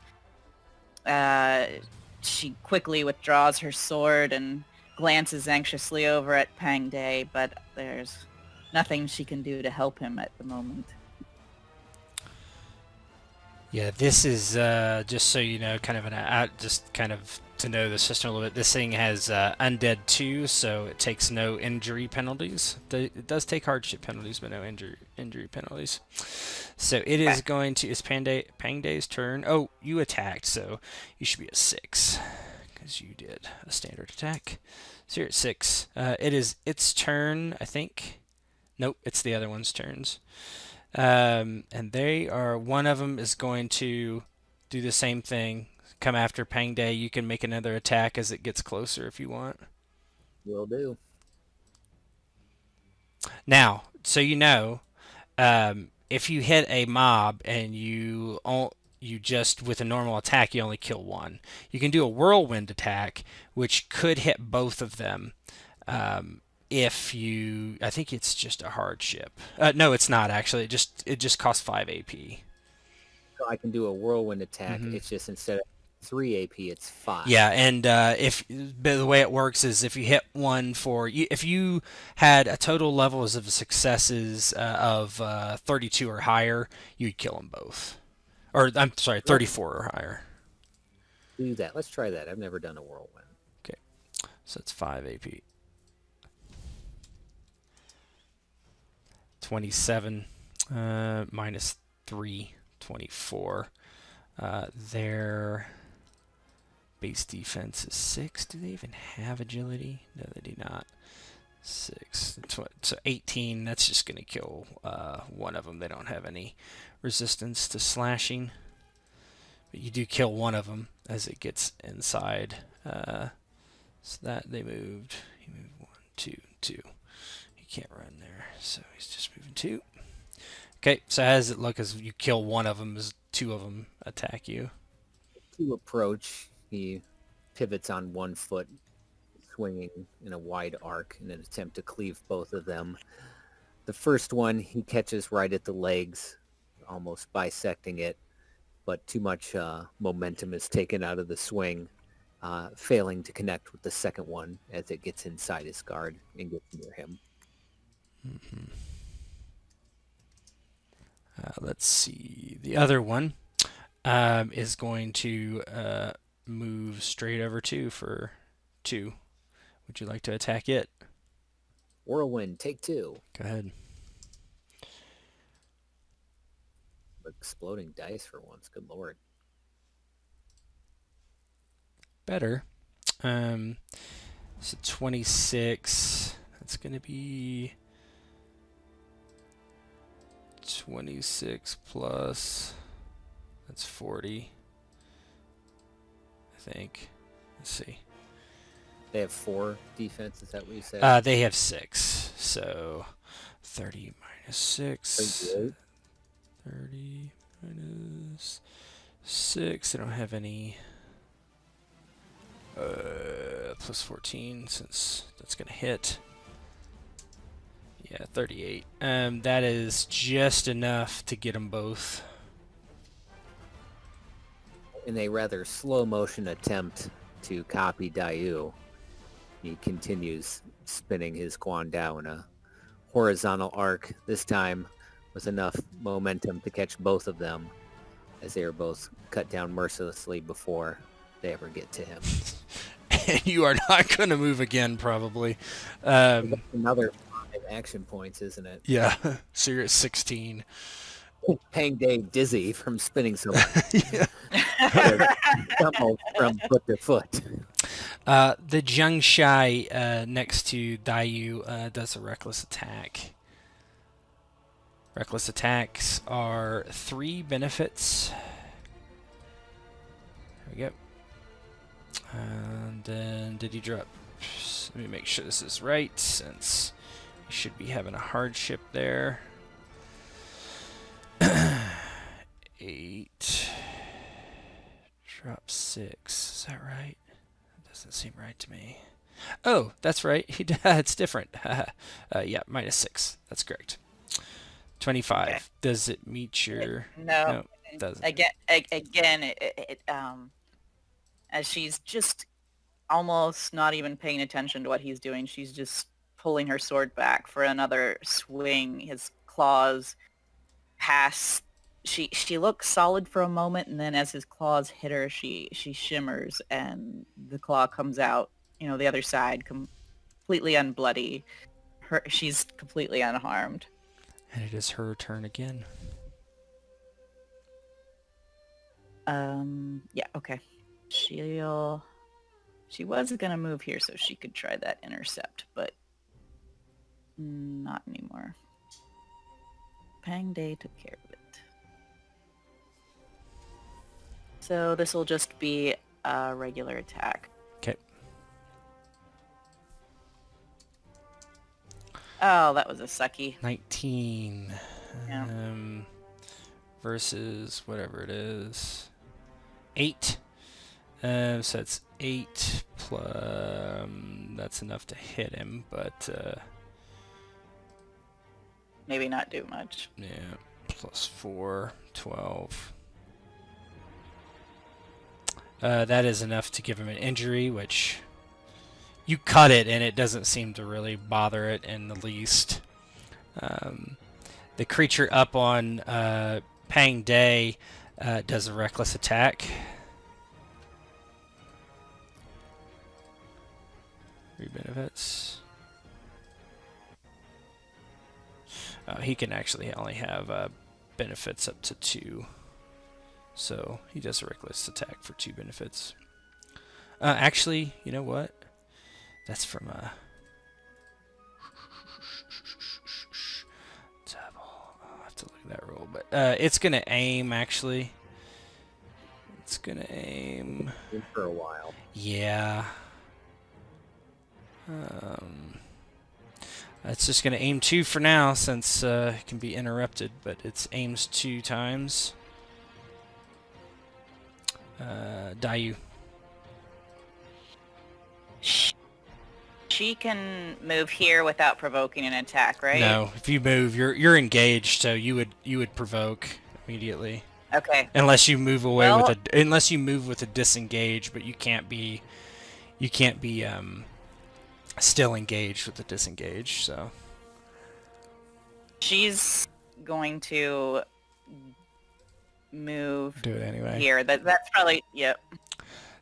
She quickly withdraws her sword and glances anxiously over at Pang Day, but there's nothing she can do to help him at the moment. Yeah, this is just so you know, kind of just kind of to know the system a little bit. This thing has undead 2, so it takes no injury penalties. It does take hardship penalties, but no injury penalties. So it is going to. It's Pang Day's turn. Oh, you attacked, so you should be at 6 because you did a standard attack. So you're at 6. It is its turn, I think. Nope, it's the other one's turns. And one of them is going to do the same thing, come after Pang Day. You can make another attack as it gets closer if you want. Will do. Now, so you know, if you hit a mob and you just, with a normal attack, you only kill one. You can do a whirlwind attack, which could hit both of them. I think it's just a hardship. No, it's not actually. It just costs 5 AP. So I can do a whirlwind attack. It's just instead of 3 AP, it's 5. Yeah, and the way it works is if you hit one if you had a total levels of successes of 32 or higher, you'd kill them both. Or I'm sorry, 34 or higher. Do that. Let's try that. I've never done a whirlwind. Okay, so it's 5 AP. 27 minus 3, 24. Their base defense is 6. Do they even have agility? No, they do not. 6. So 18. That's just going to kill one of them. They don't have any resistance to slashing. But you do kill one of them as it gets inside. So that they moved. He moved 1, 2, 2. He can't run there, so he's just moving 2. Okay, so how does it look as you kill one of them as 2 of them attack you? To approach, he pivots on 1 foot, swinging in a wide arc in an attempt to cleave both of them. The first one he catches right at the legs, almost bisecting it, but too much momentum is taken out of the swing, failing to connect with the second one as it gets inside his guard and gets near him. Let's see. The other one is going to move straight over 2 for 2. Would you like to attack it? Whirlwind, take 2. Go ahead. Exploding dice for once. Good lord. Better. So 26. That's going to be 26 plus, that's 40, I think. Let's see. They have 4 defense, is that what you said? They have 6, so 30 minus 6. 30 minus 6. They don't have any plus 14, since that's going to hit. Yeah, 38. That is just enough to get them both. In a rather slow motion attempt to copy Daiyu, he continues spinning his Guandao in a horizontal arc, this time with enough momentum to catch both of them as they are both cut down mercilessly before they ever get to him. And you are not going to move again, probably. Another 5 action points, isn't it? Yeah, so you're at 16. Pang Day dizzy from spinning so much. Yeah. From foot to foot. The Jiang Shai next to Daiyu does a reckless attack. Reckless attacks are 3 benefits. There we go. And then did he drop? Let me make sure this is right, since you should be having a hardship there. 8. Drop 6. Is that right? That doesn't seem right to me. Oh, that's right. It's different. Yeah, -6. That's correct. 25. Okay. Does it meet your... No. it doesn't. Again, as she's just almost not even paying attention to what he's doing, she's just pulling her sword back for another swing. His claws pass. She looks solid for a moment, and then as his claws hit her, she shimmers, and the claw comes out, the other side, completely unbloody. She's completely unharmed. And it is her turn again. Yeah, okay. She was gonna move here so she could try that intercept, but not anymore. Pang Day took care of it. So this will just be a regular attack. Okay. Oh, that was a sucky. 19. Yeah. Versus whatever it is. 8. So it's 8 plus... that's enough to hit him, but... Maybe not do much. yeah. Plus 4. 12. That is enough to give him an injury, which... You cut it, and it doesn't seem to really bother it in the least. The creature up on Pang Day does a reckless attack. 3 benefits. He can actually only have benefits up to 2. So he does a reckless attack for 2 benefits. Actually, you know what? That's from a... I'll have to look at that roll. But it's going to aim, actually. It's going to aim... For a while. Yeah. It's just going to aim 2 for now, since it can be interrupted, but it aims 2 times. Daiyu. She can move here without provoking an attack, right? No, if you move, you're engaged, so you would provoke immediately. Okay. Unless you move away Well, unless you move with a disengage, but you can't be still engaged with the disengage, so. She's going to move Do it anyway. here. That's probably, yep.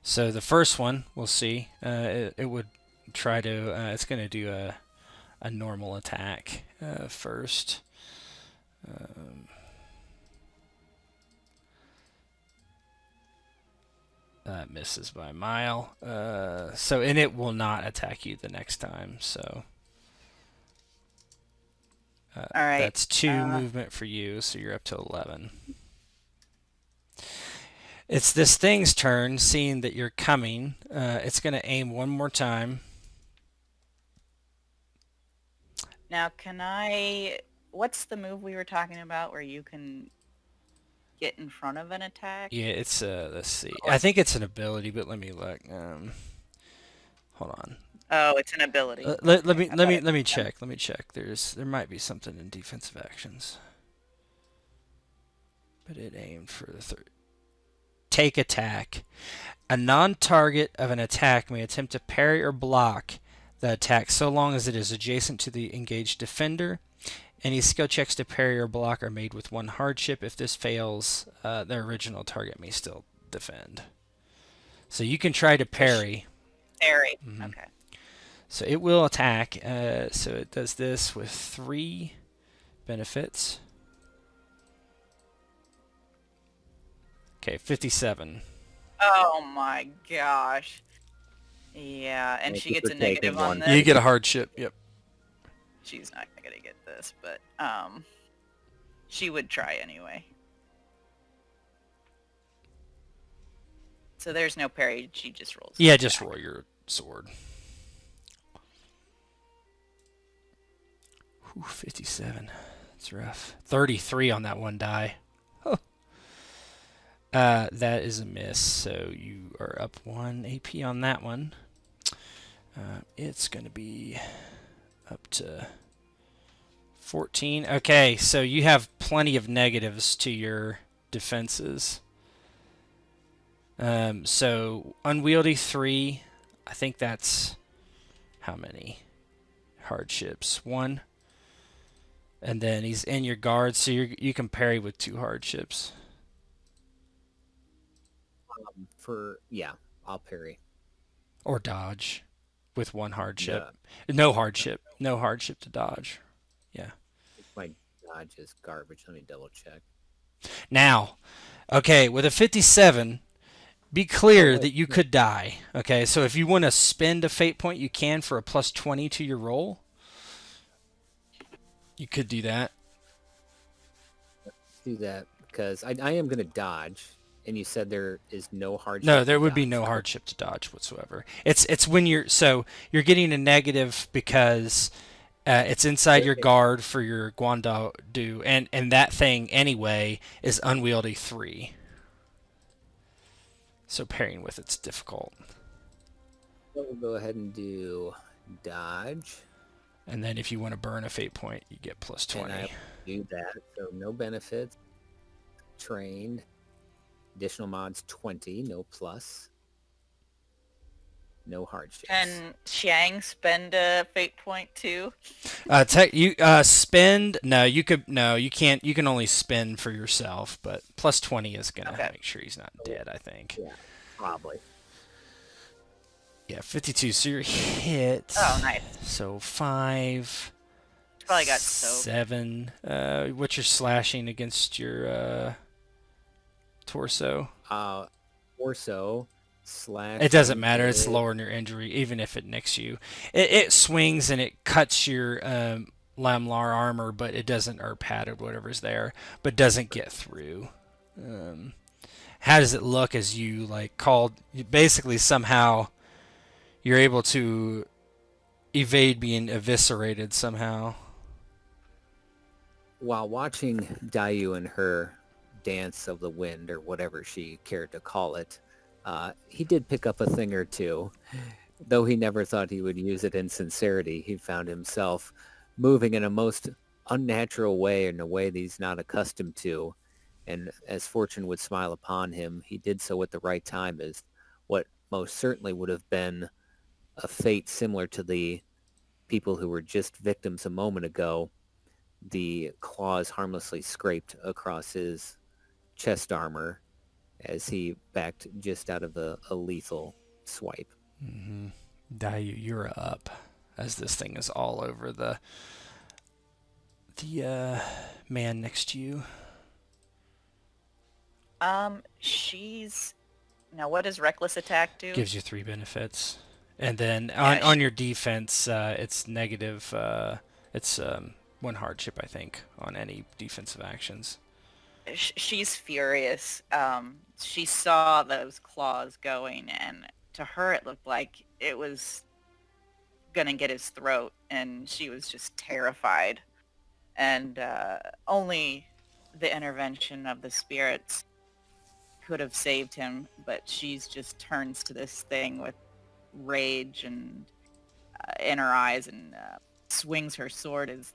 So the first one, we'll see. It would try to. It's going to do a normal attack first. That misses by a mile. And it will not attack you the next time. So. All right. That's 2 movement for you, so you're up to 11. It's this thing's turn, seeing that you're coming. It's going to aim 1 more time. Now, what's the move we were talking about where you can get in front of an attack? Yeah, it's, let's see. I think it's an ability, but let me look. Hold on. Oh, it's an ability. Let me check. Let me check. There might be something in defensive actions. But it aimed for the third. Take attack. A non-target of an attack may attempt to parry or block the attack so long as it is adjacent to the engaged defender. Any skill checks to parry or block are made with 1 hardship. If this fails, the original target may still defend. So you can try to parry. Parry. Mm-hmm. Okay. So it will attack. So it does this with 3 benefits. Okay, 57. Oh my gosh. Yeah, and she gets a negative on this. You get a hardship. Yep. She's not gonna get this, but she would try anyway. So there's no parry. She just rolls. Yeah, just roll your sword. Whew, 57. That's rough. 33 on that one die. That is a miss, so you are up 1 AP on that one. It's going to be up to 14. Okay, so you have plenty of negatives to your defenses. So unwieldy 3, I think that's how many hardships? 1. And then he's in your guard, so you can parry with 2 hardships. I'll parry. Or dodge with 1 hardship. No hardship. No hardship to dodge. Yeah. My dodge is garbage. Let me double check. Now, okay, with a 57, be clear that you could die. Okay, so if you want to spend a fate point, you can for a plus 20 to your roll. You could do that. Do that because I am going to dodge. And you said there is no hardship. No, there would be no hardship to dodge whatsoever. It's when you're getting a negative because it's inside your guard for your Guandao Do, and that thing anyway is unwieldy 3. So pairing with it's difficult. We'll go ahead and do dodge. And then if you want to burn a fate point, you get plus 20. And I do that. So no benefits. Trained. Additional mods 20, no plus. No hardships. Can Xiang spend a fate point too? Spend you can't. You can only spend for yourself, but plus 20 is gonna make sure he's not dead, I think. Yeah, probably. Yeah, 52. So you're hit. Oh, nice. So 5. Probably got soaked. 7. What's your slashing against your torso? Torso slash. It doesn't matter. It's lowering your injury, even if it nicks you. It swings and it cuts your lamlar armor, but it doesn't, or padded, whatever's there, but doesn't get through. How does it look as you basically somehow you're able to evade being eviscerated somehow? While watching Daiyu and her dance of the wind, or whatever she cared to call it, he did pick up a thing or two. Though he never thought he would use it in sincerity, he found himself moving in a most unnatural way, in a way that he's not accustomed to. And as fortune would smile upon him, he did so at the right time, as what most certainly would have been a fate similar to the people who were just victims a moment ago. The claws harmlessly scraped across his chest armor as he backed just out of a lethal swipe. Mm-hmm. Daiyu, you're up, as this thing is all over the man next to you. Now what does reckless attack do? Gives you 3 benefits, and then on your defense, it's negative. It's 1 hardship, I think, on any defensive actions. She's furious. She saw those claws going, and to her it looked like it was gonna get his throat, and she was just terrified. And only the intervention of the spirits could have saved him, but she's just turns to this thing with rage and in her eyes, and swings her sword as,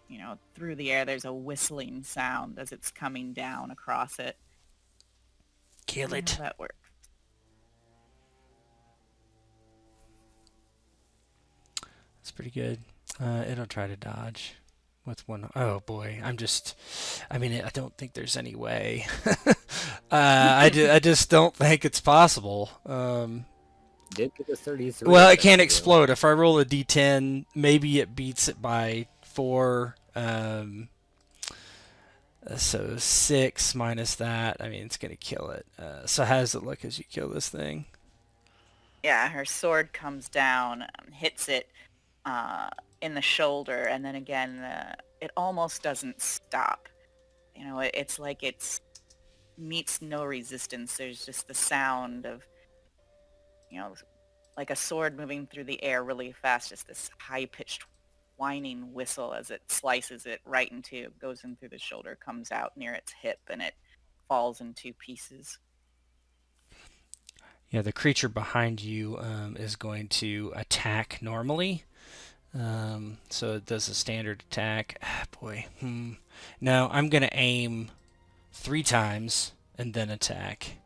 through the air there's a whistling sound as it's coming down across it. Kill it. That works. That's pretty good. It'll try to dodge with 1. Oh boy, I don't think there's any way. I just don't think it's possible. Did get a 33. Well, it can't explode. If I roll a d10, maybe it beats it by 4. So 6 minus that. It's going to kill it. So how does it look as you kill this thing? Yeah, her sword comes down, hits it in the shoulder, and then again, it almost doesn't stop. It's like it meets no resistance. There's just the sound of, like a sword moving through the air really fast, just this high-pitched whining whistle as it slices it right into, goes in through the shoulder, comes out near its hip, and it falls in 2 pieces. Yeah, the creature behind you is going to attack normally. So it does a standard attack. Ah, boy. No, I'm going to aim 3 times and then attack,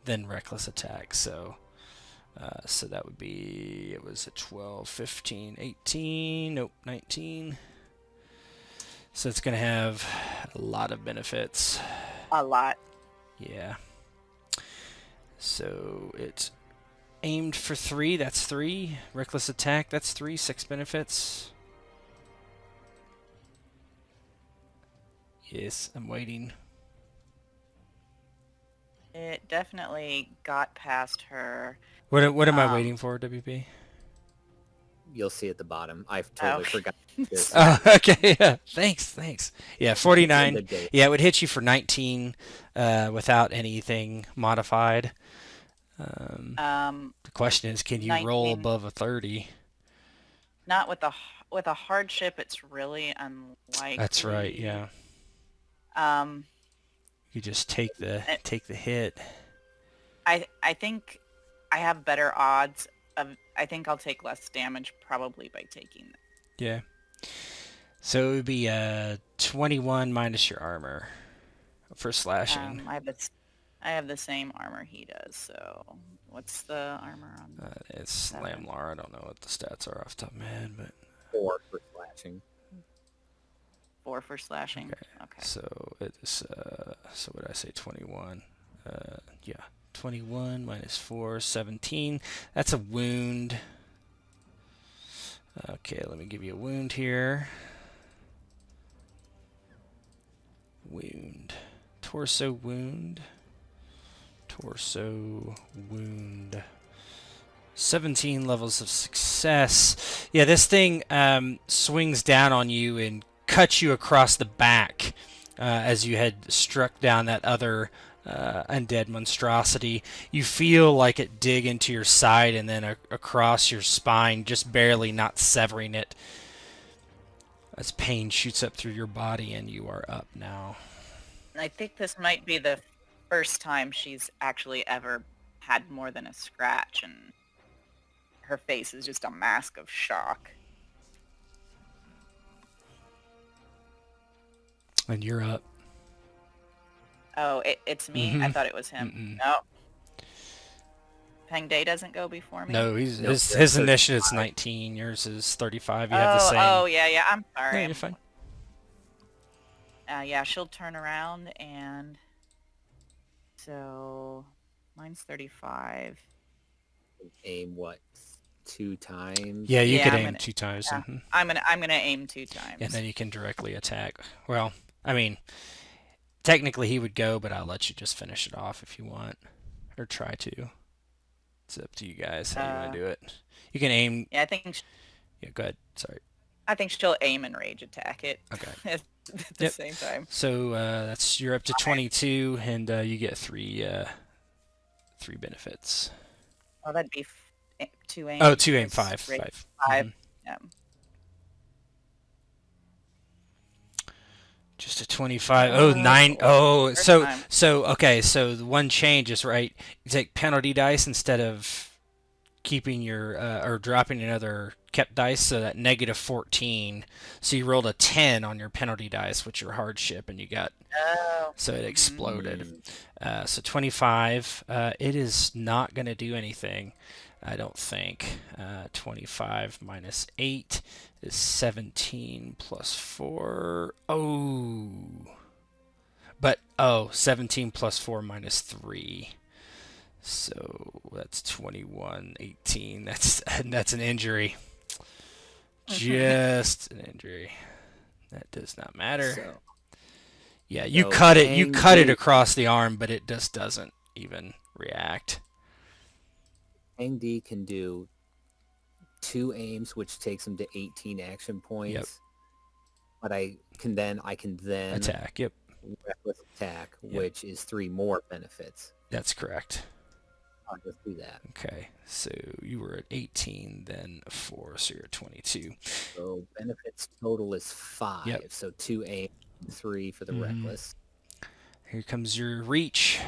then reckless attack. So that would be, it was a 12, 15, 18, nope, 19. So it's going to have a lot of benefits. A lot. Yeah. So it's aimed for 3, that's 3. Reckless attack, that's 3, 6 benefits. Yes, I'm waiting. It definitely got past her. What am I waiting for, WP? You'll see at the bottom. I totally forgot this. Oh, okay, yeah. Thanks. Yeah, 49. The date. Yeah, it would hit you for 19 without anything modified. The question is, can you roll 19. above a 30? Not with a hardship. It's really unlikely. That's right, yeah. You just take the hit. I think I have better odds of. I think I'll take less damage probably by taking that. Yeah. So it would be 21 minus your armor for slashing. I have the same armor he does. So what's the armor on? It's Lamlar. I don't know what the stats are off the top of my head, but 4 for slashing. 4 for slashing. Okay. So it's so what did I say? 21. Yeah. 21 minus 4, 17. That's a wound. Okay, let me give you a wound here. Wound. Torso wound. Torso wound. 17 levels of success. Yeah, this thing swings down on you and cuts you across the back as you had struck down that other undead monstrosity. You feel like it dig into your side and then across your spine, just barely not severing it. As pain shoots up through your body and you are up now. I think this might be the first time she's actually ever had more than a scratch, and her face is just a mask of shock. And you're up. Oh, it's me? Mhm. I thought it was him. No. Pang Day doesn't go before me? No, Nope, his initiative's 19. Yours is 35. You have the same. Oh, yeah. I'm sorry. No, you're fine. Yeah, she'll turn around and... So, mine's 35. Aim what? 2 times? Yeah, you could I'm aim gonna- 2 times. Yeah. Mhm. I'm gonna aim 2 times. And then you can directly attack. Well, I mean, technically he would go, but I'll let you just finish it off if you want. Or try to. It's up to you guys how you want to do it. You can aim. Yeah, I think Yeah, go ahead. Sorry. I think she'll aim and rage attack it. Okay. at the same time. So you're up to 22, and you get 3 benefits. Oh, that'd be 2 aim. Oh, 2 aim, because 5. rage 5. 5. Mhm. Yeah. Just a 25. Oh, 9. Oh, First so time. okay. So the one change is right. You take penalty dice instead of keeping your or dropping another kept dice. So that negative 14. So you rolled a 10 on your penalty dice, which your hardship, and you got. Oh. So it exploded. So 25. It is not going to do anything, I don't think. 25 minus 8 is 17 plus 4. Oh. But, 17 plus 4 minus 3. So that's 21, 18. That's an injury. Just an injury. That does not matter. So, Yeah, you So cut it. You Pang cut it D- across the arm, but it just doesn't even react. Pang D can do 2 aims, which takes him to 18 action points. Yep. But I can then Attack. Yep, reckless attack, Yep. which is 3 more benefits. that's correct. I'll just do that. Okay, so you were at 18, then 4, so you're at 22. So benefits total is 5. Yep. So 2 aim, 3 for the Mhm. reckless. Here comes your reach.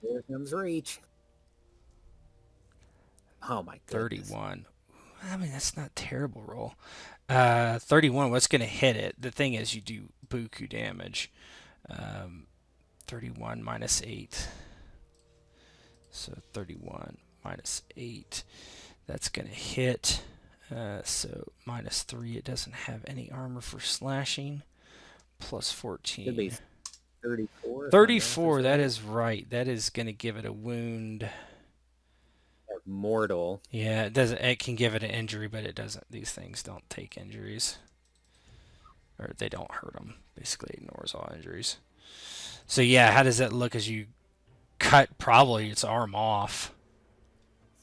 Here comes reach. Oh my goodness. 31. I mean, that's not a terrible roll. 31, what's going to hit it? The thing is, you do buku damage. 31 minus 8. So 31 minus 8. That's going to hit. So minus 3. It doesn't have any armor for slashing. Plus 14. Should be 34. 34, that is right. That is going to give it a wound. Mortal. Yeah, it doesn't. It can give it an injury, but it doesn't. These things don't take injuries, or they don't hurt them. Basically, ignores all injuries. So yeah, how does that look as you cut probably its arm off?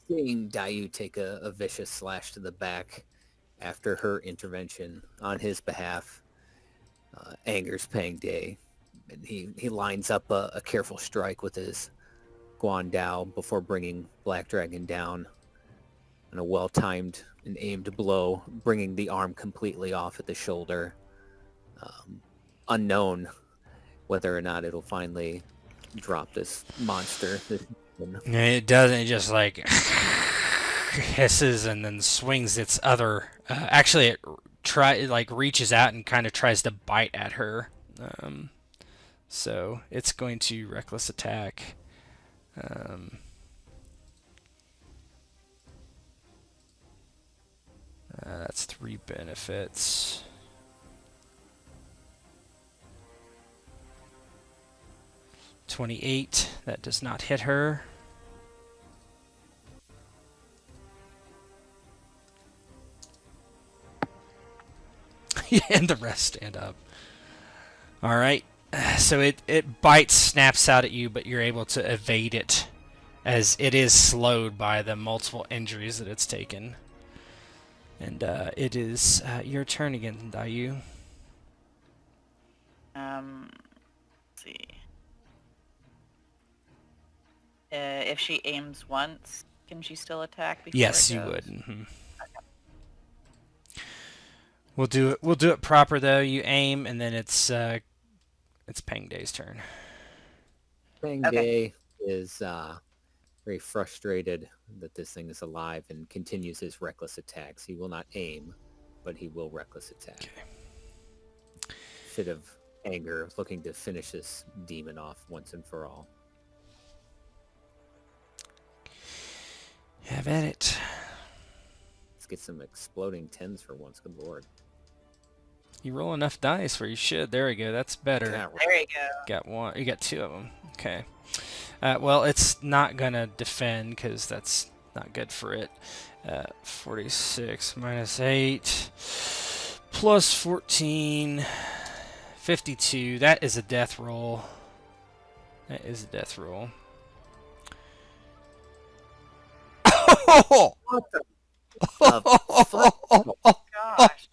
Seeing Daiyu take a vicious slash to the back after her intervention on his behalf angers Pang Day. And he lines up a careful strike with his Guandao before bringing Black Dragon down on a well-timed and aimed blow, bringing the arm completely off at the shoulder. Unknown whether or not it'll finally drop this monster. It doesn't. It just like hisses and then swings its other. Actually, it like reaches out and kind of tries to bite at her. So it's going to reckless attack. That's 3 benefits. $28. That does not hit her. And the rest stand up. All right. So it bites, snaps out at you, but you're able to evade it, as it is slowed by the multiple injuries that it's taken. And it is your turn again, Daiyu. Let's see. If she aims once, can she still attack before Yes, it you goes? would. Mm-hmm. We'll do it. We'll do it proper though. You aim, and then it's Pang Day's turn. Pang Day is very frustrated that this thing is alive and continues his reckless attacks. He will not aim, but he will reckless attack. Okay. Fit of anger, looking to finish this demon off once and for all. Have at it. Let's get some exploding 10s for once. Good lord. You roll enough dice where you should. There we go. That's better. Yeah, There you go. Got one. You got 2 of them. Okay. Well, it's not gonna defend because that's not good for it. 46 minus 8 plus 14, 52. That is a death roll. That is a death roll. What the fuck? Gosh.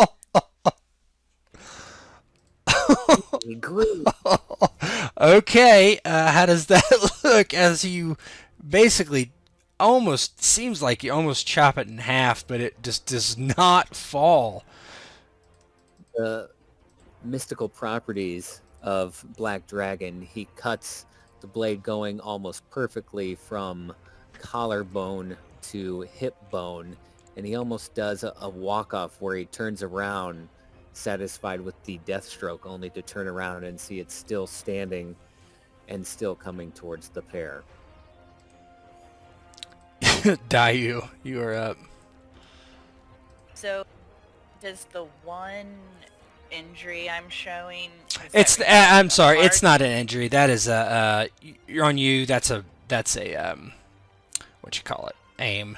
Okay, how does that look as you basically almost seems like you almost chop it in half, but it just does not fall. The mystical properties of Black Dragon, he cuts the blade going almost perfectly from collarbone to hip bone, and he almost does a walk-off where he turns around satisfied with the death stroke, only to turn around and see it still standing and still coming towards the pair. Daiyu, you are up. So, does the one injury I'm showing? It's I'm sorry, it's not an injury. That is a you're on you. That's a what you call it? Aim.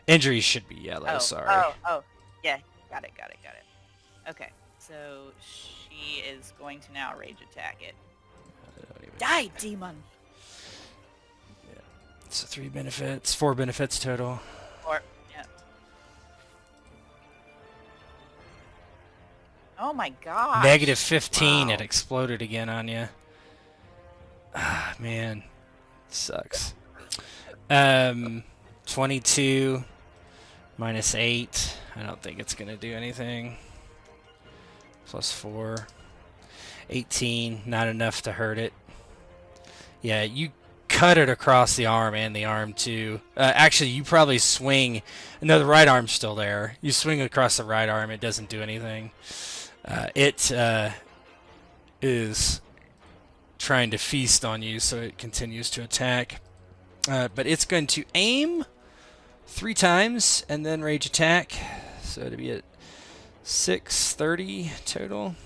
Injuries should be yellow. Sorry. Oh, yeah, got it. Okay, so she is going to now rage attack it. Die, demon! Yeah. So 3 benefits, 4 benefits total. Or, yeah. Oh my god. Negative 15. Wow. It exploded again on you. Ah, man, sucks. 22 minus 8. I don't think it's gonna do anything. Plus 4. 18. Not enough to hurt it. Yeah, you cut it across the arm and the arm too. Actually, you probably swing. No, the right arm's still there. You swing across the right arm, it doesn't do anything. It is trying to feast on you, so it continues to attack. But it's going to aim 3 times and then rage attack. So it'll be at 630 total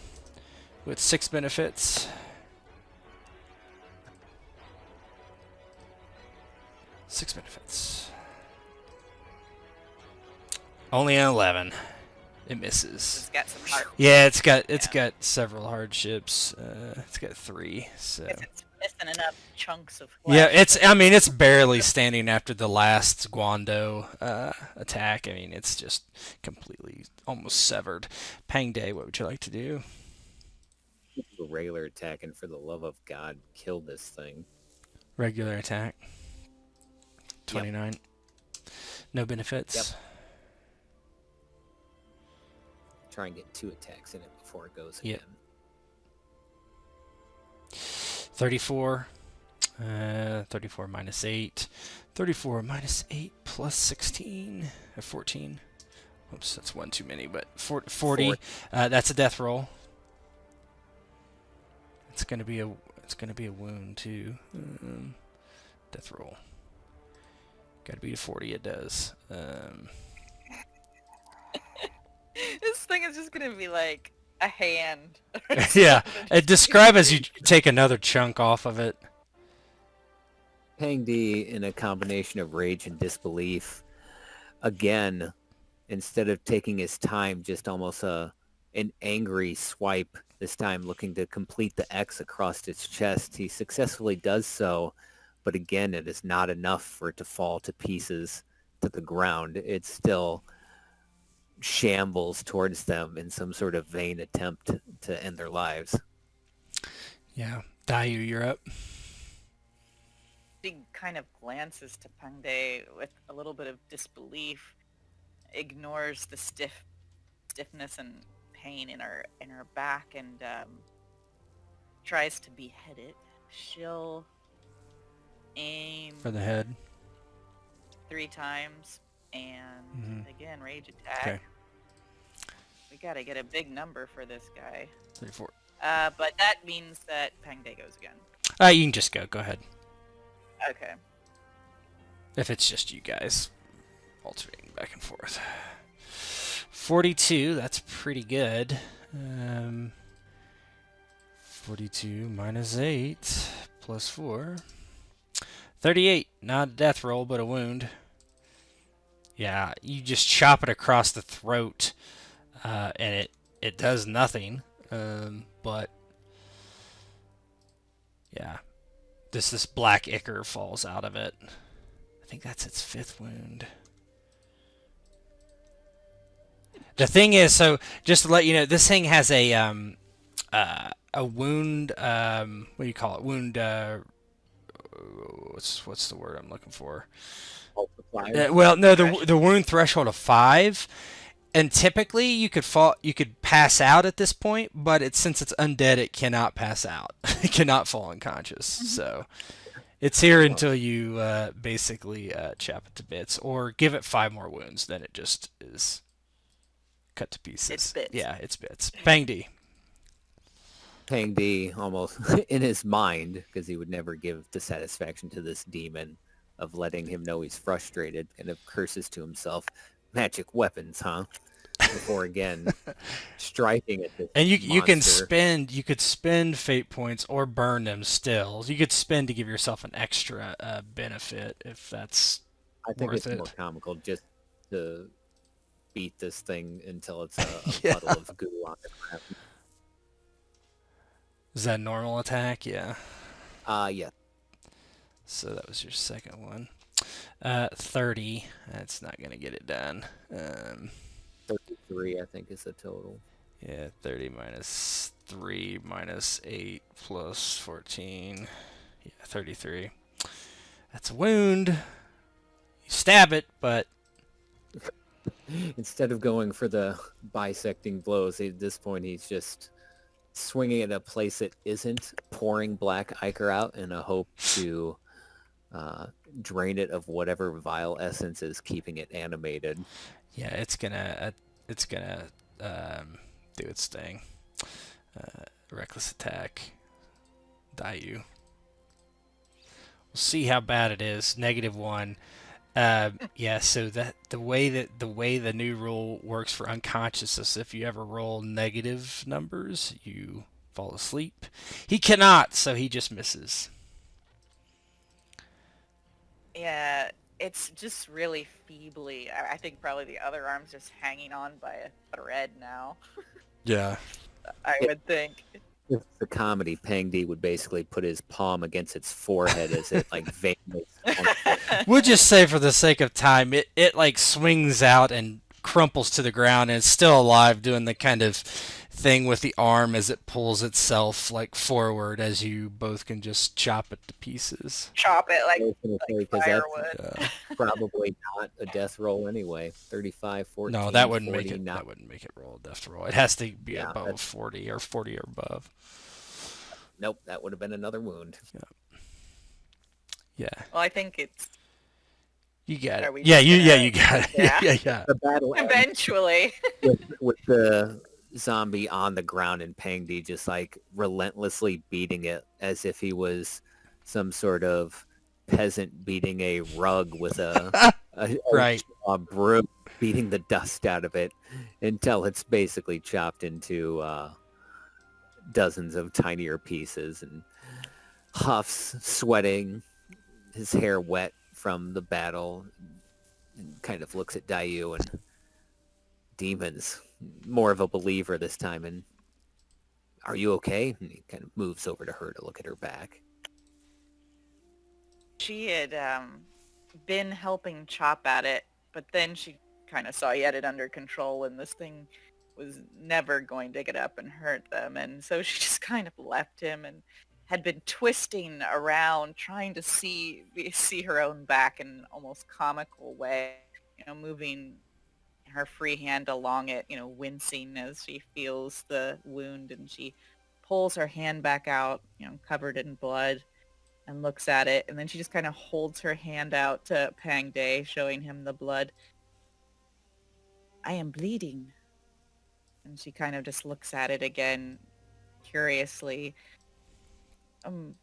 with 6 benefits. 6 benefits. Only an 11. It misses. It's got some heart. Yeah, it's got several hardships. It's got 3. So It's missing enough chunks of yeah, flesh. it's barely standing after the last Guando attack. I mean, it's just completely almost severed. Pang Day, what would you like to do? A regular attack, and for the love of God, kill this thing. Regular attack. 29. No benefits. Yep. Try and get 2 attacks in it before it goes Yep. again. 34. 34 minus 8. 34 minus 8 plus 16. 14. Oops, that's 1 too many, but 40. That's a death roll. It's gonna be a wound too. Death roll. Got to be a 40. It does. This thing is just gonna be like a hand. Yeah. Describe as you take another chunk off of it. Pang D, in a combination of rage and disbelief, again, instead of taking his time, just almost an angry swipe, this time looking to complete the X across its chest. He successfully does so, but again, it is not enough for it to fall to pieces to the ground. It still shambles towards them in some sort of vain attempt to end their lives. Yeah. Daiyu, you're up. She kind of glances to Pangde with a little bit of disbelief, ignores the stiffness and pain in her back, and tries to behead it. She'll aim For the head. 3 times, and again, rage attack. Okay. We gotta get a big number for this guy. 34. But that means that Pangde goes again. You can just go. Go ahead. Okay. If it's just you guys alternating back and forth. 42, that's pretty good. 42 minus 8 plus 4. 38, not a death roll, but a wound. Yeah, you just chop it across the throat, and it does nothing. But yeah, this black ichor falls out of it. I think that's its 5th wound. The thing is, so just to let you know, this thing has a wound. What do you call it? Wound. What's the word I'm looking for? Well, no, the wound threshold of 5, and typically you could pass out at this point, but since it's undead, it cannot pass out. It cannot fall unconscious. So it's here until you basically chop it to bits, or give it 5 more wounds. Then it just is cut to pieces. It's bits. Yeah, it's bits. Pang D. Pang D, almost in his mind, because he would never give the satisfaction to this demon of letting him know he's frustrated, and of curses to himself, magic weapons, huh? Before again striking at this And you monster. could spend fate points or burn them still. You could spend to give yourself an extra benefit if that's I think worth it's it. more comical just to beat this thing until it's a Yeah. puddle of goo on the ground. Is that a normal attack? Yeah. Yeah. So that was your second one. 30. That's not gonna get it done. 33, I think, is the total. Yeah, 30 minus 3 minus 8 plus 14. Yeah, 33. That's a wound. You stab it, but Instead of going for the bisecting blows, at this point he's just swinging at a place that isn't, pouring black ichor out in a hope to drain it of whatever vile essence is keeping it animated. Yeah, it's gonna do its thing. Reckless attack. Daiyu. We'll see how bad it is. -1. Yeah, so that the way the new rule works for unconscious is if you ever roll negative numbers, you fall asleep. He cannot, so he just misses. Yeah, it's just really feebly. I think probably the other arm's just hanging on by a thread now, Yeah. I Yeah. would think. If the comedy, Pang D would basically put his palm against its forehead as it like vainly. We'll just say for the sake of time, it like swings out and crumples to the ground and it's still alive, doing the kind of thing with the arm as it pulls itself like forward as you both can just chop it to pieces. Chop it I was gonna say, 'cause that's firewood. Yeah. probably not a death roll anyway. 35, 14, No, that wouldn't 40, make it. not That wouldn't make it roll a death roll. It has to be Yeah, above that's- 40 or 40 or above. Nope, that would have been another wound. Yeah, Well, I think it's you got Are it. we Yeah, just you gonna- got it. Yeah. Yeah. The battle ends eventually. with the zombie on the ground and Pang D just like relentlessly beating it as if he was some sort of peasant beating a rug with a Right. broom, beating the dust out of it until it's basically chopped into dozens of tinier pieces, and huffs, sweating, his hair wet from the battle, and kind of looks at Daiyu and demons, more of a believer this time, and are you okay? And he kind of moves over to her to look at her back. She had been helping chop at it, but then she kind of saw he had it under control and this thing was never going to get up and hurt them. And so she just kind of left him and had been twisting around trying to see her own back in an almost comical way, moving her free hand along it, wincing as she feels the wound, and she pulls her hand back out, covered in blood, and looks at it, and then she just kind of holds her hand out to Pang Day, showing him the blood. I am bleeding. And she kind of just looks at it again, curiously.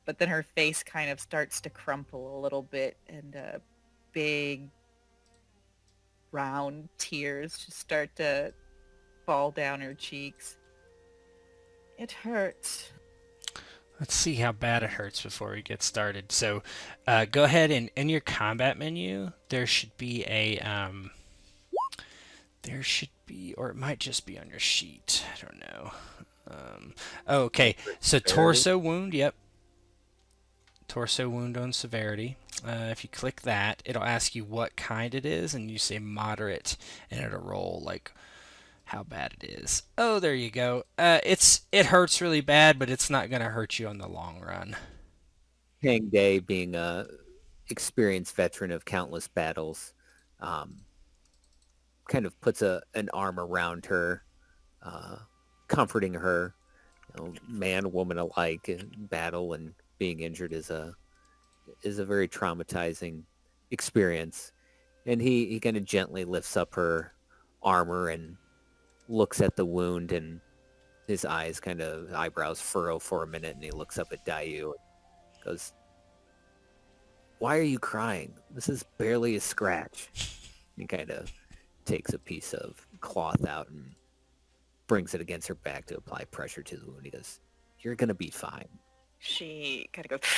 But then her face kind of starts to crumple a little bit, and big, round tears just start to fall down her cheeks. It hurts. Let's see how bad it hurts before we get started. So, go ahead and in your combat menu, there should be or it might just be on your sheet. I don't know. Okay. So torso wound. Yep. Torso wound on severity. If you click that, it'll ask you what kind it is, and you say moderate, and it'll roll like how bad it is. Oh, there you go. It hurts really bad, but it's not gonna hurt you on the long run. Pang Day, being a experienced veteran of countless battles, kind of puts an arm around her, comforting her. Man, woman alike, battle and being injured is a very traumatizing experience. And he kind of gently lifts up her armor and looks at the wound, and his eyebrows furrow for a minute, and he looks up at Daiyu and goes, "Why are you crying? This is barely a scratch." He kind of takes a piece of cloth out and brings it against her back to apply pressure to the wound. He goes, "You're gonna be fine." She kind of goes,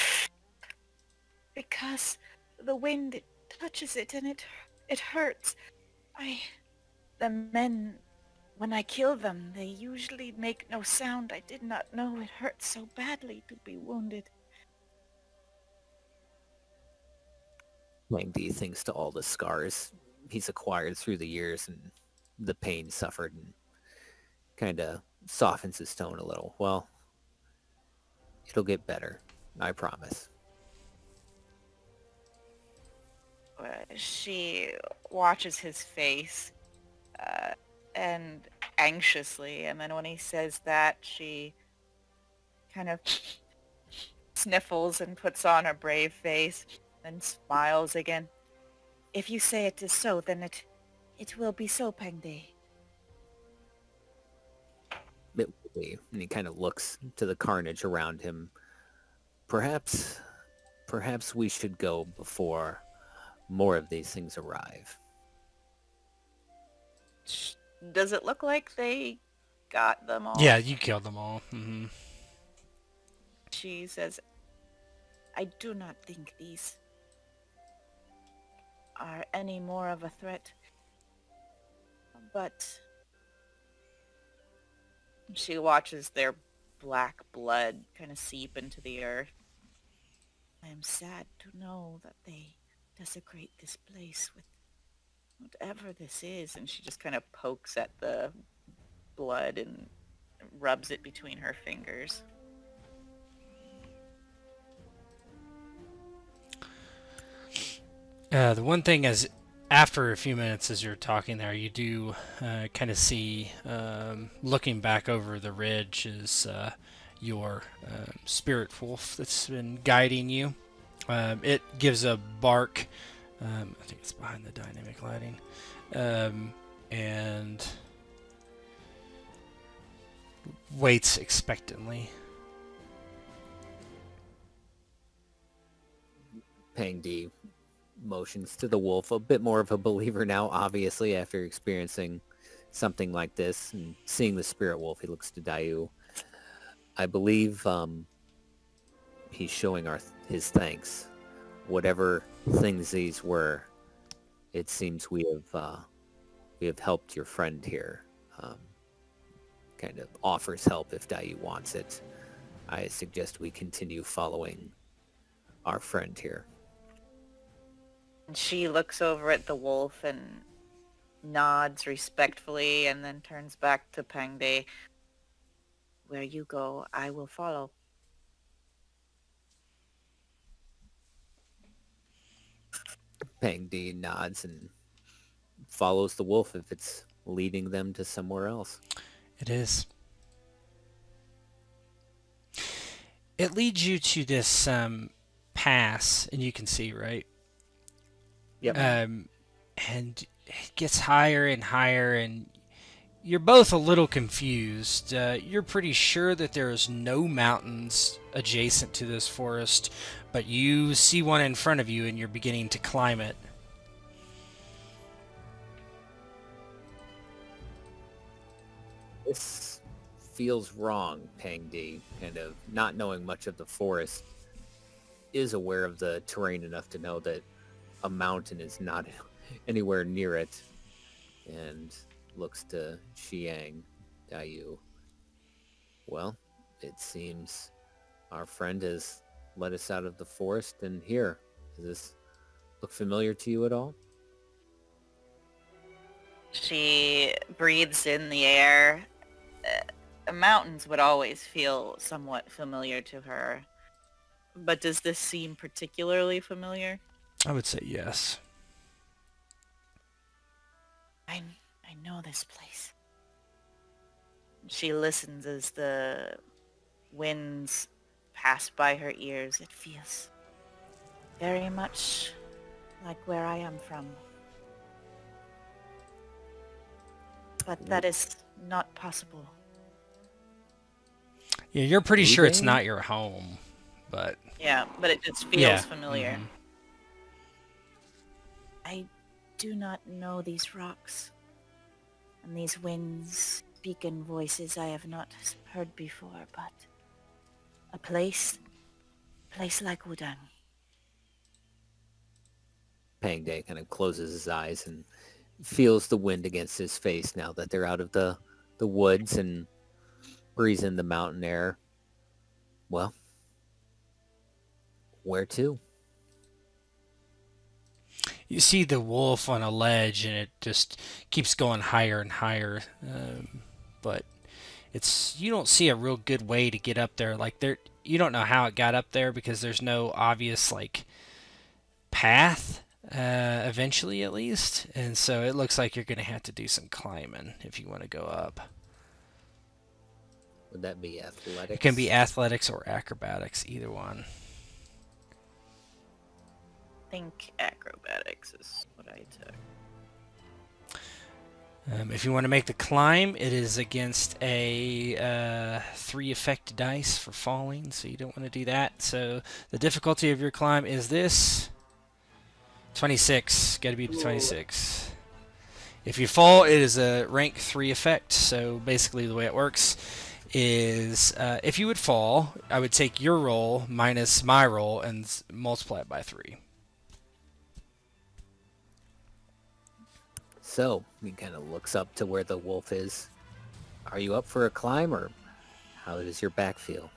because the wind touches it and it hurts. The men, when I kill them, they usually make no sound. I did not know it hurts so badly to be wounded. Lang D thinks to all the scars he's acquired through the years and the pain suffered, and kind of softens his tone a little. Well, it'll get better. I promise. She watches his face and anxiously, and then when he says that, she kind of sniffles and puts on a brave face. Then smiles again. If you say it is so, then it will be so, Pang De. It will be. And he kind of looks to the carnage around him. Perhaps we should go before more of these things arrive. Does it look like they got them all? Yeah, you killed them all. Mm-hmm. She says, I do not think these are any more of a threat. But she watches their black blood kind of seep into the earth. I am sad to know that they desecrate this place with whatever this is. And she just kind of pokes at the blood and rubs it between her fingers. The one thing is, after a few minutes as you're talking there, you do kind of see, looking back over the ridge, is your spirit wolf that's been guiding you. It gives a bark. I think it's behind the dynamic lighting. And waits expectantly. Pang D motions to the wolf, a bit more of a believer now, obviously, after experiencing something like this and seeing the spirit wolf. He looks to Daiyu. I believe he's showing his thanks. Whatever things these were, it seems we have helped your friend here. Kind of offers help if Daiyu wants it. I suggest we continue following our friend here. She looks over at the wolf and nods respectfully and then turns back to Pang De. Where you go, I will follow. Pang D nods and follows the wolf if it's leading them to somewhere else. It is. It leads you to this pass, and you can see, right? Yep. And it gets higher and higher, and you're both a little confused. You're pretty sure that there is no mountains adjacent to this forest, but you see one in front of you, and you're beginning to climb it. This feels wrong, Pang D, kind of not knowing much of the forest, is aware of the terrain enough to know that a mountain is not anywhere near it, and looks to Xiang Daiyu. Well, it seems our friend has led us out of the forest and here. Does this look familiar to you at all? She breathes in the air. Mountains would always feel somewhat familiar to her. But does this seem particularly familiar? I would say yes. I know this place. She listens as the winds pass by her ears. It feels very much like where I am from. But that is not possible. Yeah, you're pretty sure it's Leaving? not your home, but Yeah, but it just feels yeah. familiar. Mhm. I do not know these rocks. And these winds speak in voices I have not heard before, but a place like Wudang. Pang Day kind of closes his eyes and feels the wind against his face now that they're out of the woods and breathes in the mountain air. Well, where to? You see the wolf on a ledge, and it just keeps going higher and higher. But you don't see a real good way to get up there. Like you don't know how it got up there because there's no obvious like path. Eventually, at least, and so it looks like you're going to have to do some climbing if you want to go up. Would that be athletics? It can be athletics or acrobatics, either one. think acrobatics is what I took. If you want to make the climb, it is against a 3 effect dice for falling, so you don't want to do that. So the difficulty of your climb is this. 26. Got to beat the 26. If you fall, it is a rank 3 effect. So basically the way it works is if you would fall, I would take your roll minus my roll and multiply it by 3. So he kind of looks up to where the wolf is. Are you up for a climb, or how does your back feel?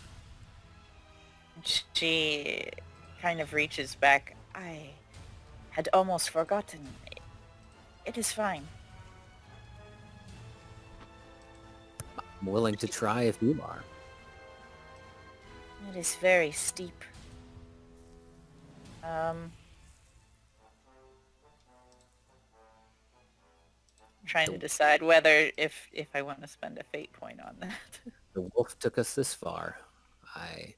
She kind of reaches back. I had almost forgotten. It is fine. I'm willing to try if you are. It is very steep. Trying to decide whether if I want to spend a fate point on that. The wolf took us this far. I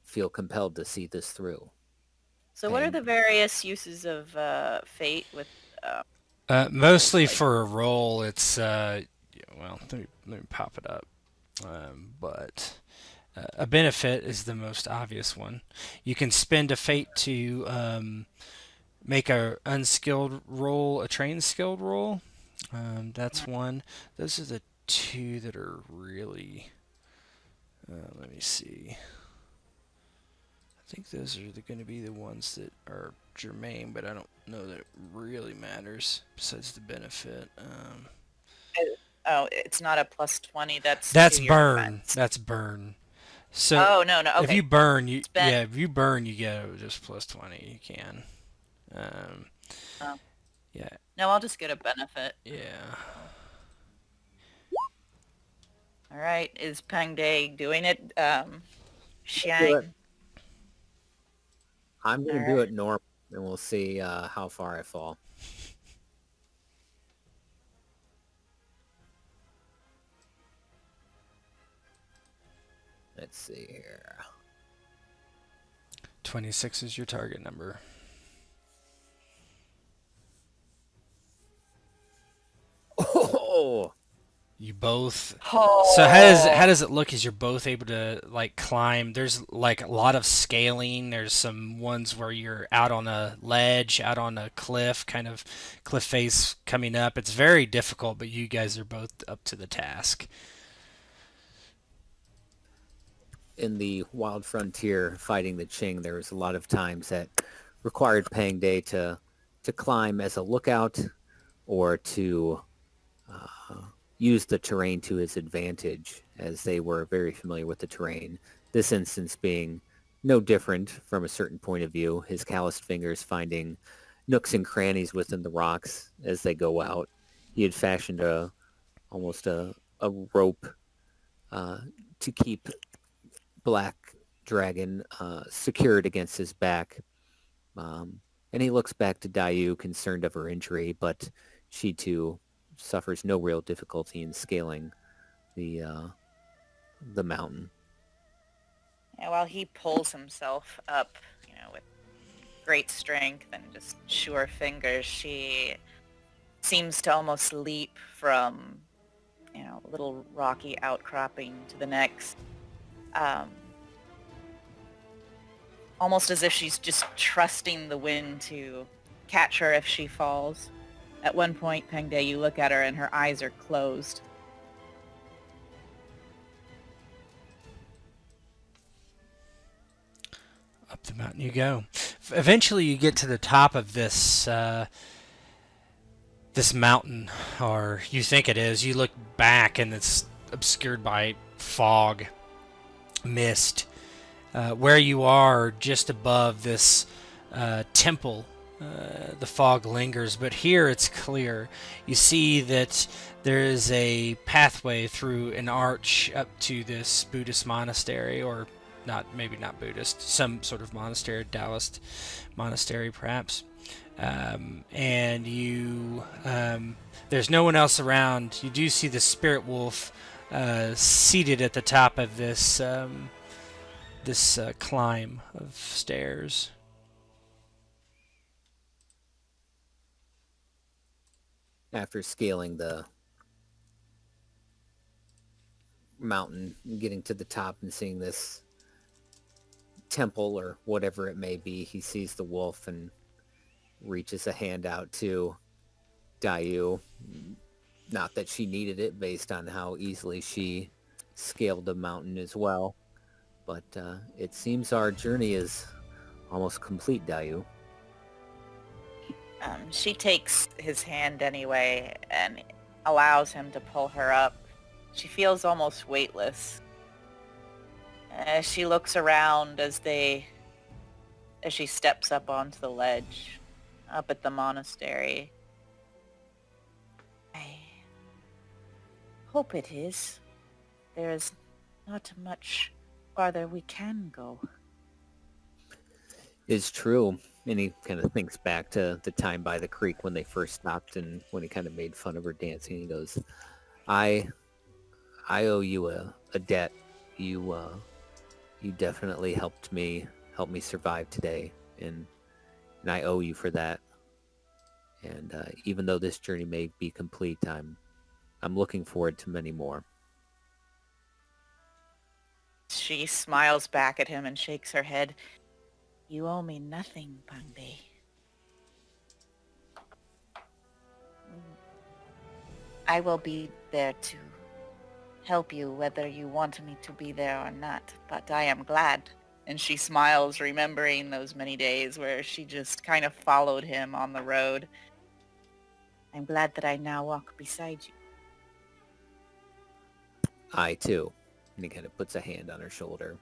feel compelled to see this through. So what are the various uses of fate with... Mostly for a roll, it's well. Let me pop it up. But a benefit is the most obvious one. You can spend a fate to make a unskilled roll a trained skilled roll. That's one. Those are the two that are really. Let me see. I think those are going to be the ones that are germane, but I don't know that it really matters besides the benefit. Oh, it's not a plus 20. That's That's to your burn. defense. That's burn. So Oh no. Okay. if you burn, you Spend- if you burn, you get just plus 20. You can. Oh. Yeah. No, I'll just get a benefit. Yeah. All right. Is Pang Day doing it? Do Xiang. it. I'm going to do it normal, and we'll see how far I fall. Let's see here. 26 is your target number. Oh! You both. Oh. So how does it look as you're both able to like climb? There's like a lot of scaling. There's some ones where you're out on a ledge, out on a cliff, kind of cliff face coming up. It's very difficult, but you guys are both up to the task. In the wild frontier fighting the Qing, there was a lot of times that required Pang Day to climb as a lookout or to use the terrain to his advantage, as they were very familiar with the terrain. This instance being no different from a certain point of view, his calloused fingers finding nooks and crannies within the rocks as they go out. He had fashioned almost a rope to keep Black Dragon secured against his back. And he looks back to Daiyu, concerned of her injury, but she too suffers no real difficulty in scaling the mountain. Yeah, while he pulls himself up, with great strength and just sure fingers, she seems to almost leap from, a little rocky outcropping to the next. Almost as if she's just trusting the wind to catch her if she falls. At one point, Pang Day, you look at her and her eyes are closed. Up the mountain you go. Eventually you get to the top of this this mountain, or you think it is. You look back and it's obscured by fog, mist. Where you are, just above this temple, the fog lingers, but here it's clear. You see that there is a pathway through an arch up to this Buddhist monastery, or maybe not Buddhist, some sort of monastery, Taoist monastery perhaps. And you, there's no one else around. You do see the spirit wolf seated at the top of this climb of stairs. after scaling the mountain, getting to the top and seeing this temple or whatever it may be, he sees the wolf and reaches a hand out to Daiyu. Not that she needed it based on how easily she scaled the mountain as well. But it seems our journey is almost complete, Daiyu. She takes his hand anyway and allows him to pull her up. She feels almost weightless. As she looks around as she steps up onto the ledge up at the monastery. I hope it is. There is not much farther we can go. It's true. And he kind of thinks back to the time by the creek when they first stopped and when he kind of made fun of her dancing. He goes, I owe you a debt. You definitely helped me survive today, and I owe you for that. And even though this journey may be complete, I'm looking forward to many more. She smiles back at him and shakes her head. You owe me nothing, Pang. I will be there to help you whether you want me to be there or not, but I am glad. And she smiles, remembering those many days where she just kind of followed him on the road. I'm glad that I now walk beside you. I too. And he kind of puts a hand on her shoulder.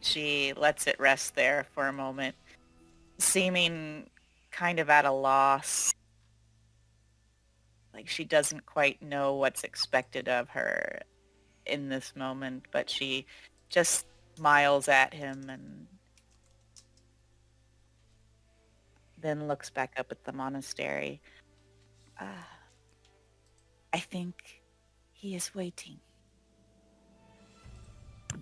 She lets it rest there for a moment, seeming kind of at a loss. Like she doesn't quite know what's expected of her in this moment, but she just smiles at him and then looks back up at the monastery. I think he is waiting.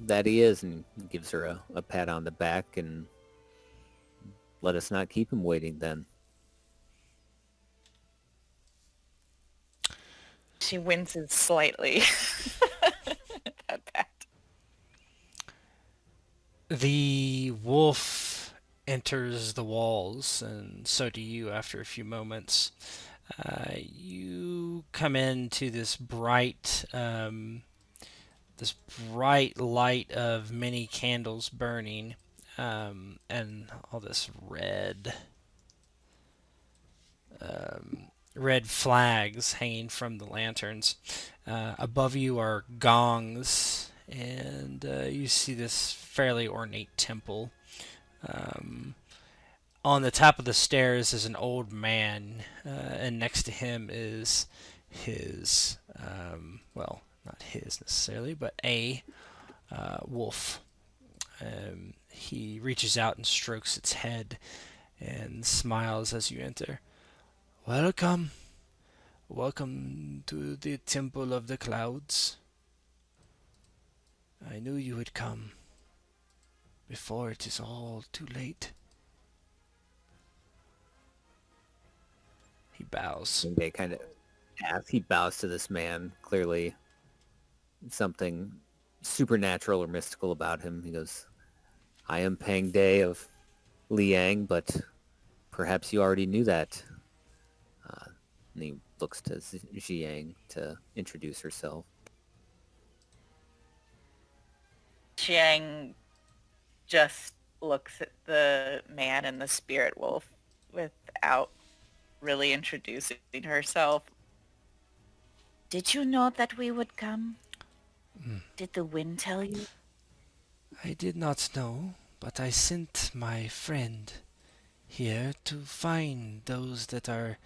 That he is, and gives her a pat on the back, and let us not keep him waiting then. She winces slightly. That pat. The wolf enters the walls, and so do you after a few moments. You come into this bright light of many candles burning, and all this red flags hanging from the lanterns. Above you are gongs, and you see this fairly ornate temple. On the top of the stairs is an old man, and next to him is his, well, not his necessarily, but a wolf. He reaches out and strokes its head and smiles as you enter. Welcome. Welcome to the Temple of the Clouds. I knew you would come before it is all too late. He bows. And they kind of he bows to this man, clearly something supernatural or mystical about him. He goes, I am Pang Day of Liang, but perhaps you already knew that. And he looks to Xiang to introduce herself. Xiang just looks at the man and the spirit wolf without really introducing herself. Did you know that we would come? Did the wind tell you? I did not know, but I sent my friend here to find those that are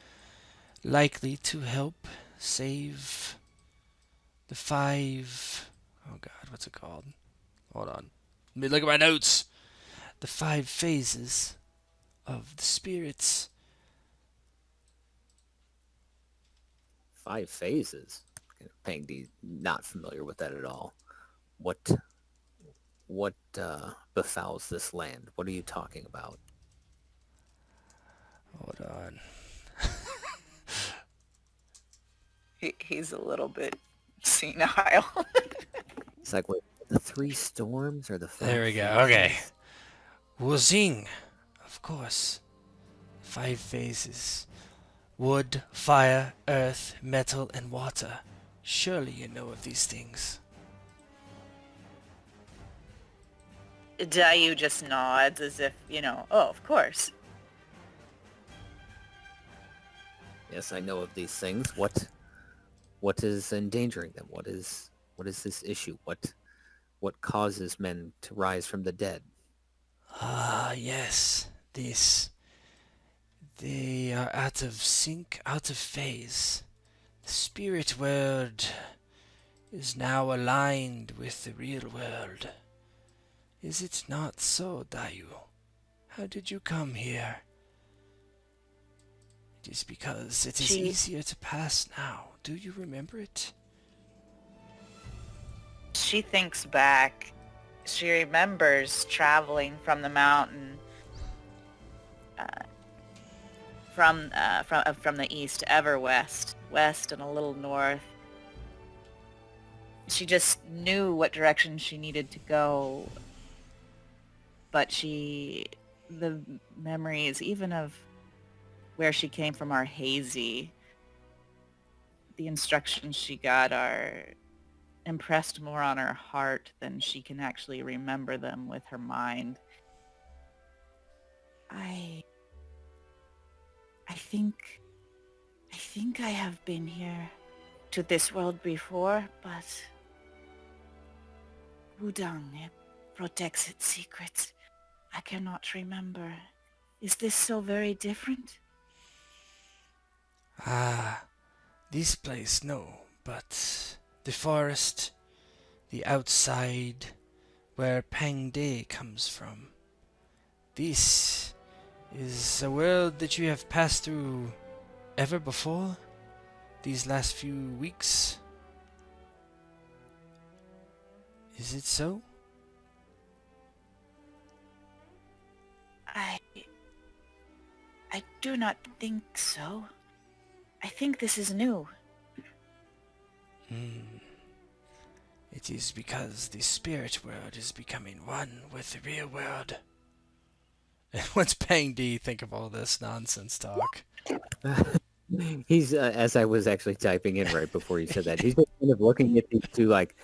likely to help save the 5... Oh God, what's it called? Hold on. Let me look at my notes. The 5 phases of the spirits. 5 phases? Pang D, not familiar with that at all. What befouls this land? What are you talking about? Hold on. He's a little bit senile. It's like, what, the three storms or the five There we go. phases? Okay. Wu Xing, of course. 5 phases. Wood, fire, earth, metal, and water. Surely you know of these things. Daiyu just nods as if, oh, of course. Yes, I know of these things. What is endangering them? What is this issue? What causes men to rise from the dead? Ah, yes. This. They are out of sync, out of phase. The spirit world is now aligned with the real world. Is it not so, Daiyu? How did you come here? It is because it is She- easier to pass now. Do you remember it? She thinks back. She remembers traveling from the mountain, from the east ever west and a little north. She just knew what direction she needed to go, but the memories, even of where she came from, are hazy. The instructions she got are impressed more on her heart than she can actually remember them with her mind. I think I have been here to this world before, but Wudang, it protects its secrets. I cannot remember. Is this so very different? Ah, this place, no, but the forest, the outside, where Pang De comes from. This is a world that you have passed through ever before? These last few weeks? Is it so? I do not think so. I think this is new. It is because the spirit world is becoming one with the real world. And what's Pang D think of all this nonsense talk? He's, as I was actually typing in right before you said that, he's just kind of looking at these two like,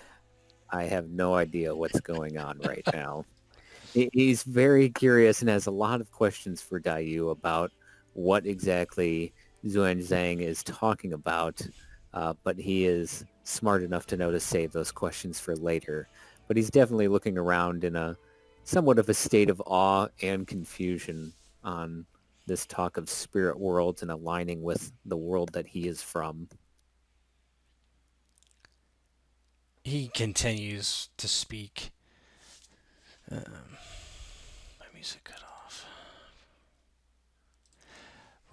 I have no idea what's going on right now. He's very curious and has a lot of questions for Daiyu about what exactly Zhang is talking about, but he is smart enough to know to save those questions for later. But he's definitely looking around in a somewhat of a state of awe and confusion on this talk of spirit worlds and aligning with the world that he is from. He continues to speak. My music cut off.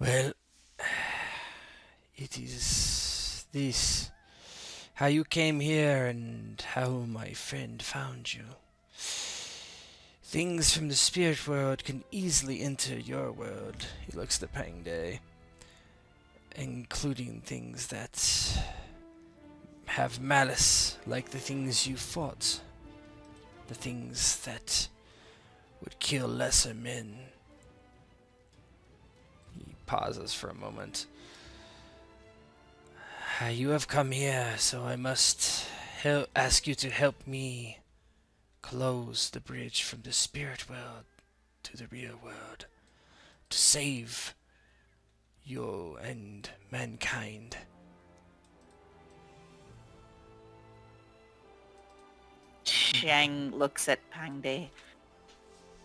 Well, it is this. How you came here and how my friend found you. Things from the spirit world can easily enter your world. He looks at Pang Day. Including things that have malice, like the things you fought. The things that would kill lesser men. He pauses for a moment. You have come here, so I must ask you to help me close the bridge from the spirit world to the real world, to save you and mankind. Xiang looks at Pang De.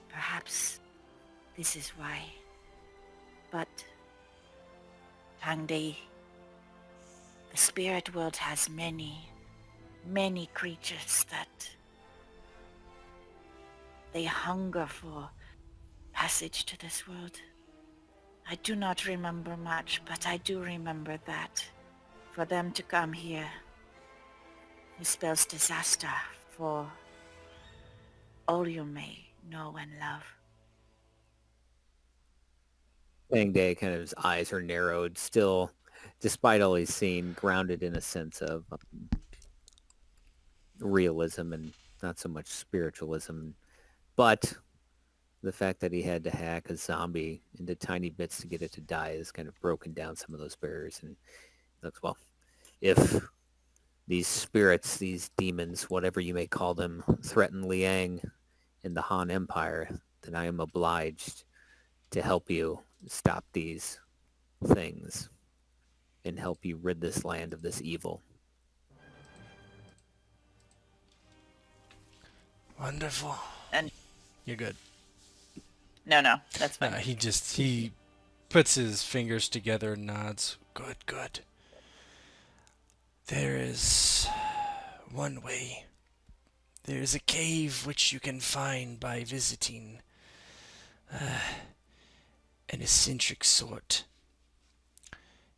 Perhaps this is why. But Pang De, the spirit world has many, many creatures that they hunger for passage to this world. I do not remember much, but I do remember that for them to come here, it spells disaster for all you may know and love. Bang Day, kind of his eyes are narrowed, still despite all he's seen, grounded in a sense of realism and not so much spiritualism. But the fact that he had to hack a zombie into tiny bits to get it to die has kind of broken down some of those barriers. And he looks, well, if these spirits, these demons, whatever you may call them, threaten Liang in the Han Empire, then I am obliged to help you stop these things and help you rid this land of this evil. Wonderful. And You're good. no, that's fine. He puts his fingers together and nods. Good, good. There is one way. There is a cave which you can find by visiting an eccentric sort.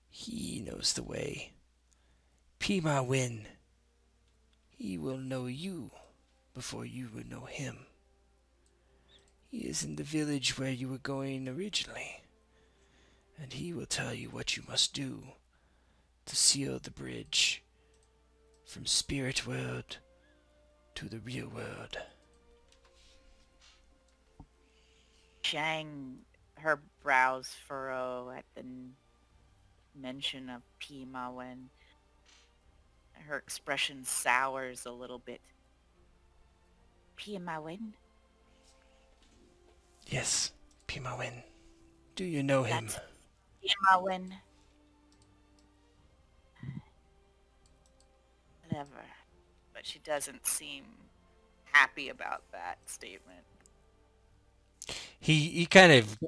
He knows the way. Pima Win. He will know you before you will know him. He is in the village where you were going originally, and he will tell you what you must do to seal the bridge from spirit world to the real world. Shang, her brows furrow at the mention of Pima when her expression sours a little bit. Pima Wen? Yes, Pima Win. Do you know him? That's Pima Wen. Whatever. But she doesn't seem happy about that statement. He kind of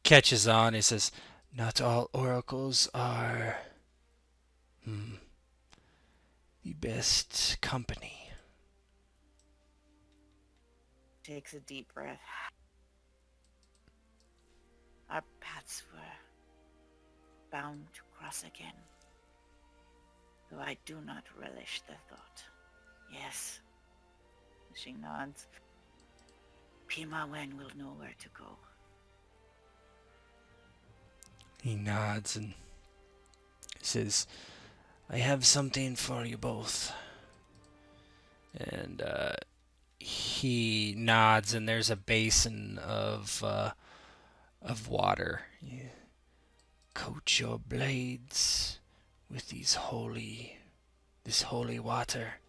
catches on. He says, "Not all oracles are the best company." Takes a deep breath. Our paths were bound to cross again, though I do not relish the thought. Yes, she nods. Pima Wen will know where to go. He nods and says, "I have something for you both." And he nods, and there's a basin of water. You coat your blades with this holy water,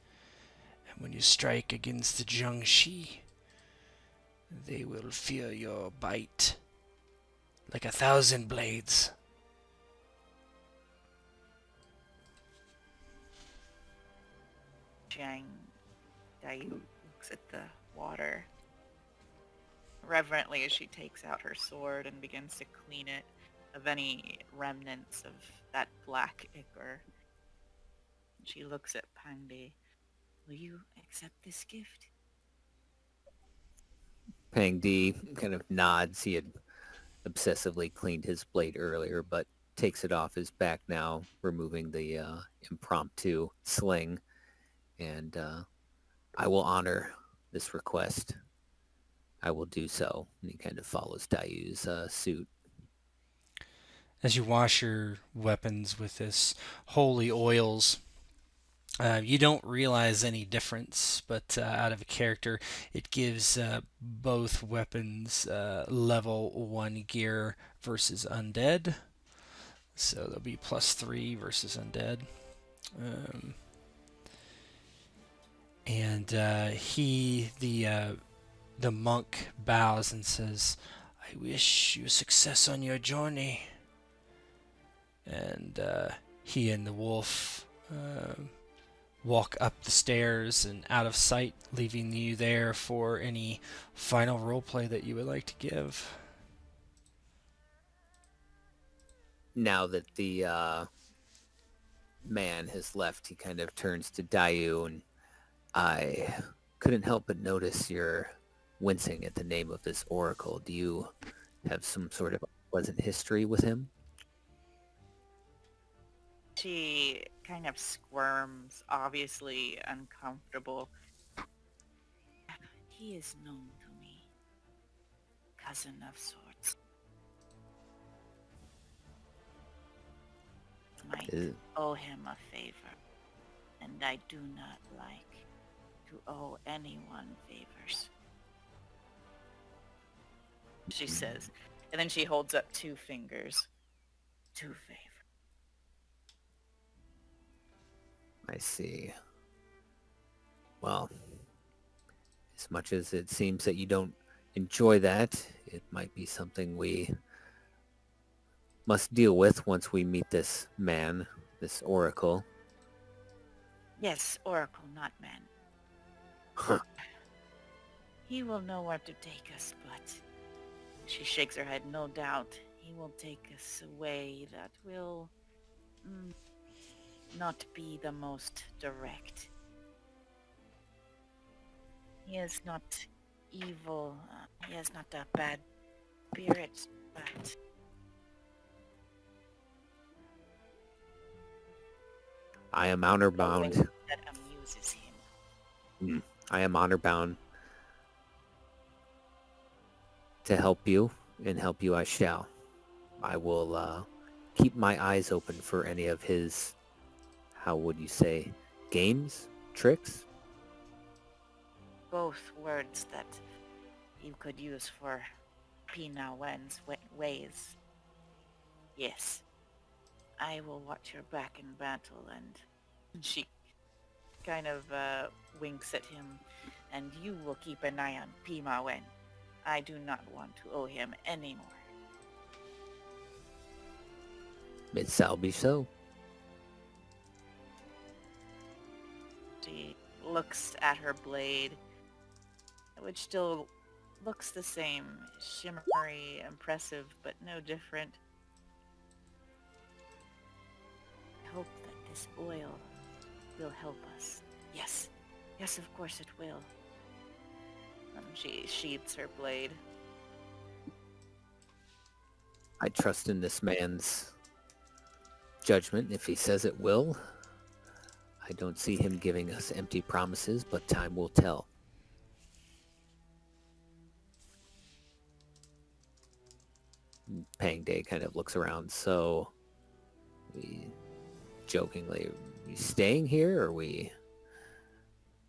and when you strike against the Jiangxi, they will feel your bite like 1,000 blades. Xiang Daiyu looks at the water reverently as she takes out her sword and begins to clean it of any remnants of that black ichor. She looks at Pangdi. Will you accept this gift? Pang Di kind of nods. He had obsessively cleaned his blade earlier, but takes it off his back now, removing the impromptu sling. And I will honor this request. I will do so. And he kind of follows Daiyu's suit. As you wash your weapons with this holy oils, you don't realize any difference, but out of a character, it gives both weapons level 1 gear versus undead. So there'll be +3 versus undead. The monk bows and says, "I wish you success on your journey." And he and the wolf walk up the stairs and out of sight, leaving you there for any final roleplay that you would like to give. Now that the man has left, he kind of turns to Daiyu, and I couldn't help but notice you're wincing at the name of this oracle. Do you have some sort of pleasant history with him? She kind of squirms, obviously uncomfortable. He is known to me. Cousin of sorts. My Is- owe him a favor, and I do not like to owe anyone favors, she says. And then she holds up 2 fingers. 2 favors. I see. Well, as much as it seems that you don't enjoy that, it might be something we must deal with once we meet this man, this oracle. Yes, Oracle, not man. Huh. He will know where to take us, but she shakes her head. No doubt he will take us a way that will not be the most direct. He is not evil. He is not a bad spirit, but I am honor a way bound. that amuses him. I am honor bound to help you, and help you I shall. I will keep my eyes open for any of his, how would you say, games, tricks? Both words that you could use for Pina Wen's ways. Yes. I will watch your back in battle, and she kind of winks at him, and you will keep an eye on Pima Wen. I do not want to owe him any more. It shall be so. She looks at her blade, which still looks the same, shimmery, impressive, but no different. I hope that this oil will help us. Yes, yes, of course it will. She sheathes her blade. I trust in this man's judgment. If he says it will, I don't see him giving us empty promises, but time will tell. Pang Day kind of looks around. So, we jokingly, are we staying here? Are we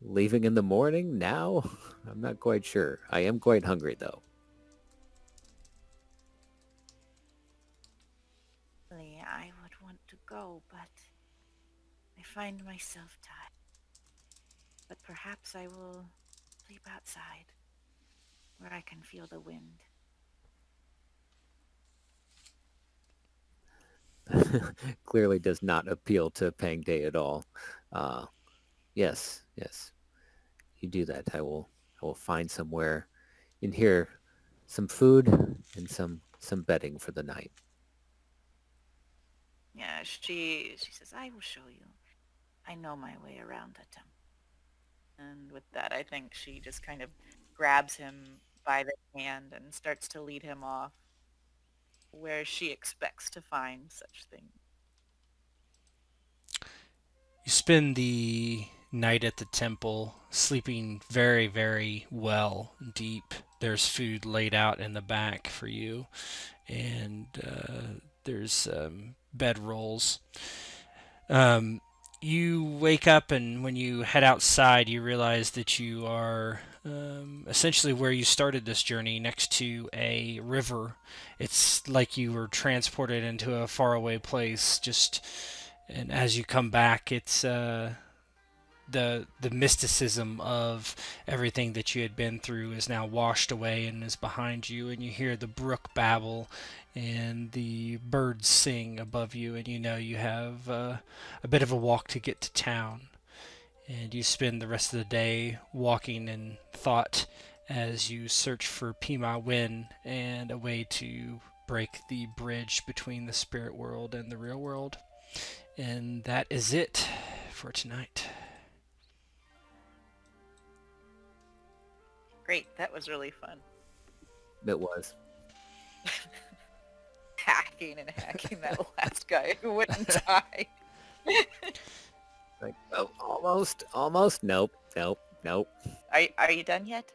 leaving in the morning now? I'm not quite sure. I am quite hungry, though. I would want to go, but I find myself tired. But perhaps I will sleep outside, where I can feel the wind. Clearly does not appeal to Pang Day at all. Yes, yes. You do that. I will find somewhere in here, some food and some bedding for the night. Yeah, she says, I will show you. I know my way around the temple. And with that, I think she just kind of grabs him by the hand and starts to lead him off where she expects to find such things. You spend the night at the temple, sleeping very, very well, deep. There's food laid out in the back for you, and there's bed rolls. You wake up, and when you head outside, you realize that you are essentially where you started this journey, next to a river. It's like you were transported into a faraway place. And as you come back, it's the mysticism of everything that you had been through is now washed away and is behind you, and you hear the brook babble and the birds sing above you, and you know you have a bit of a walk to get to town. And you spend the rest of the day walking in thought as you search for Pima Wen and a way to break the bridge between the spirit world and the real world. And that is it for tonight. Great, that was really fun. It was. Hacking and hacking that last guy who wouldn't die. Like, oh, almost. Nope. Are you done yet?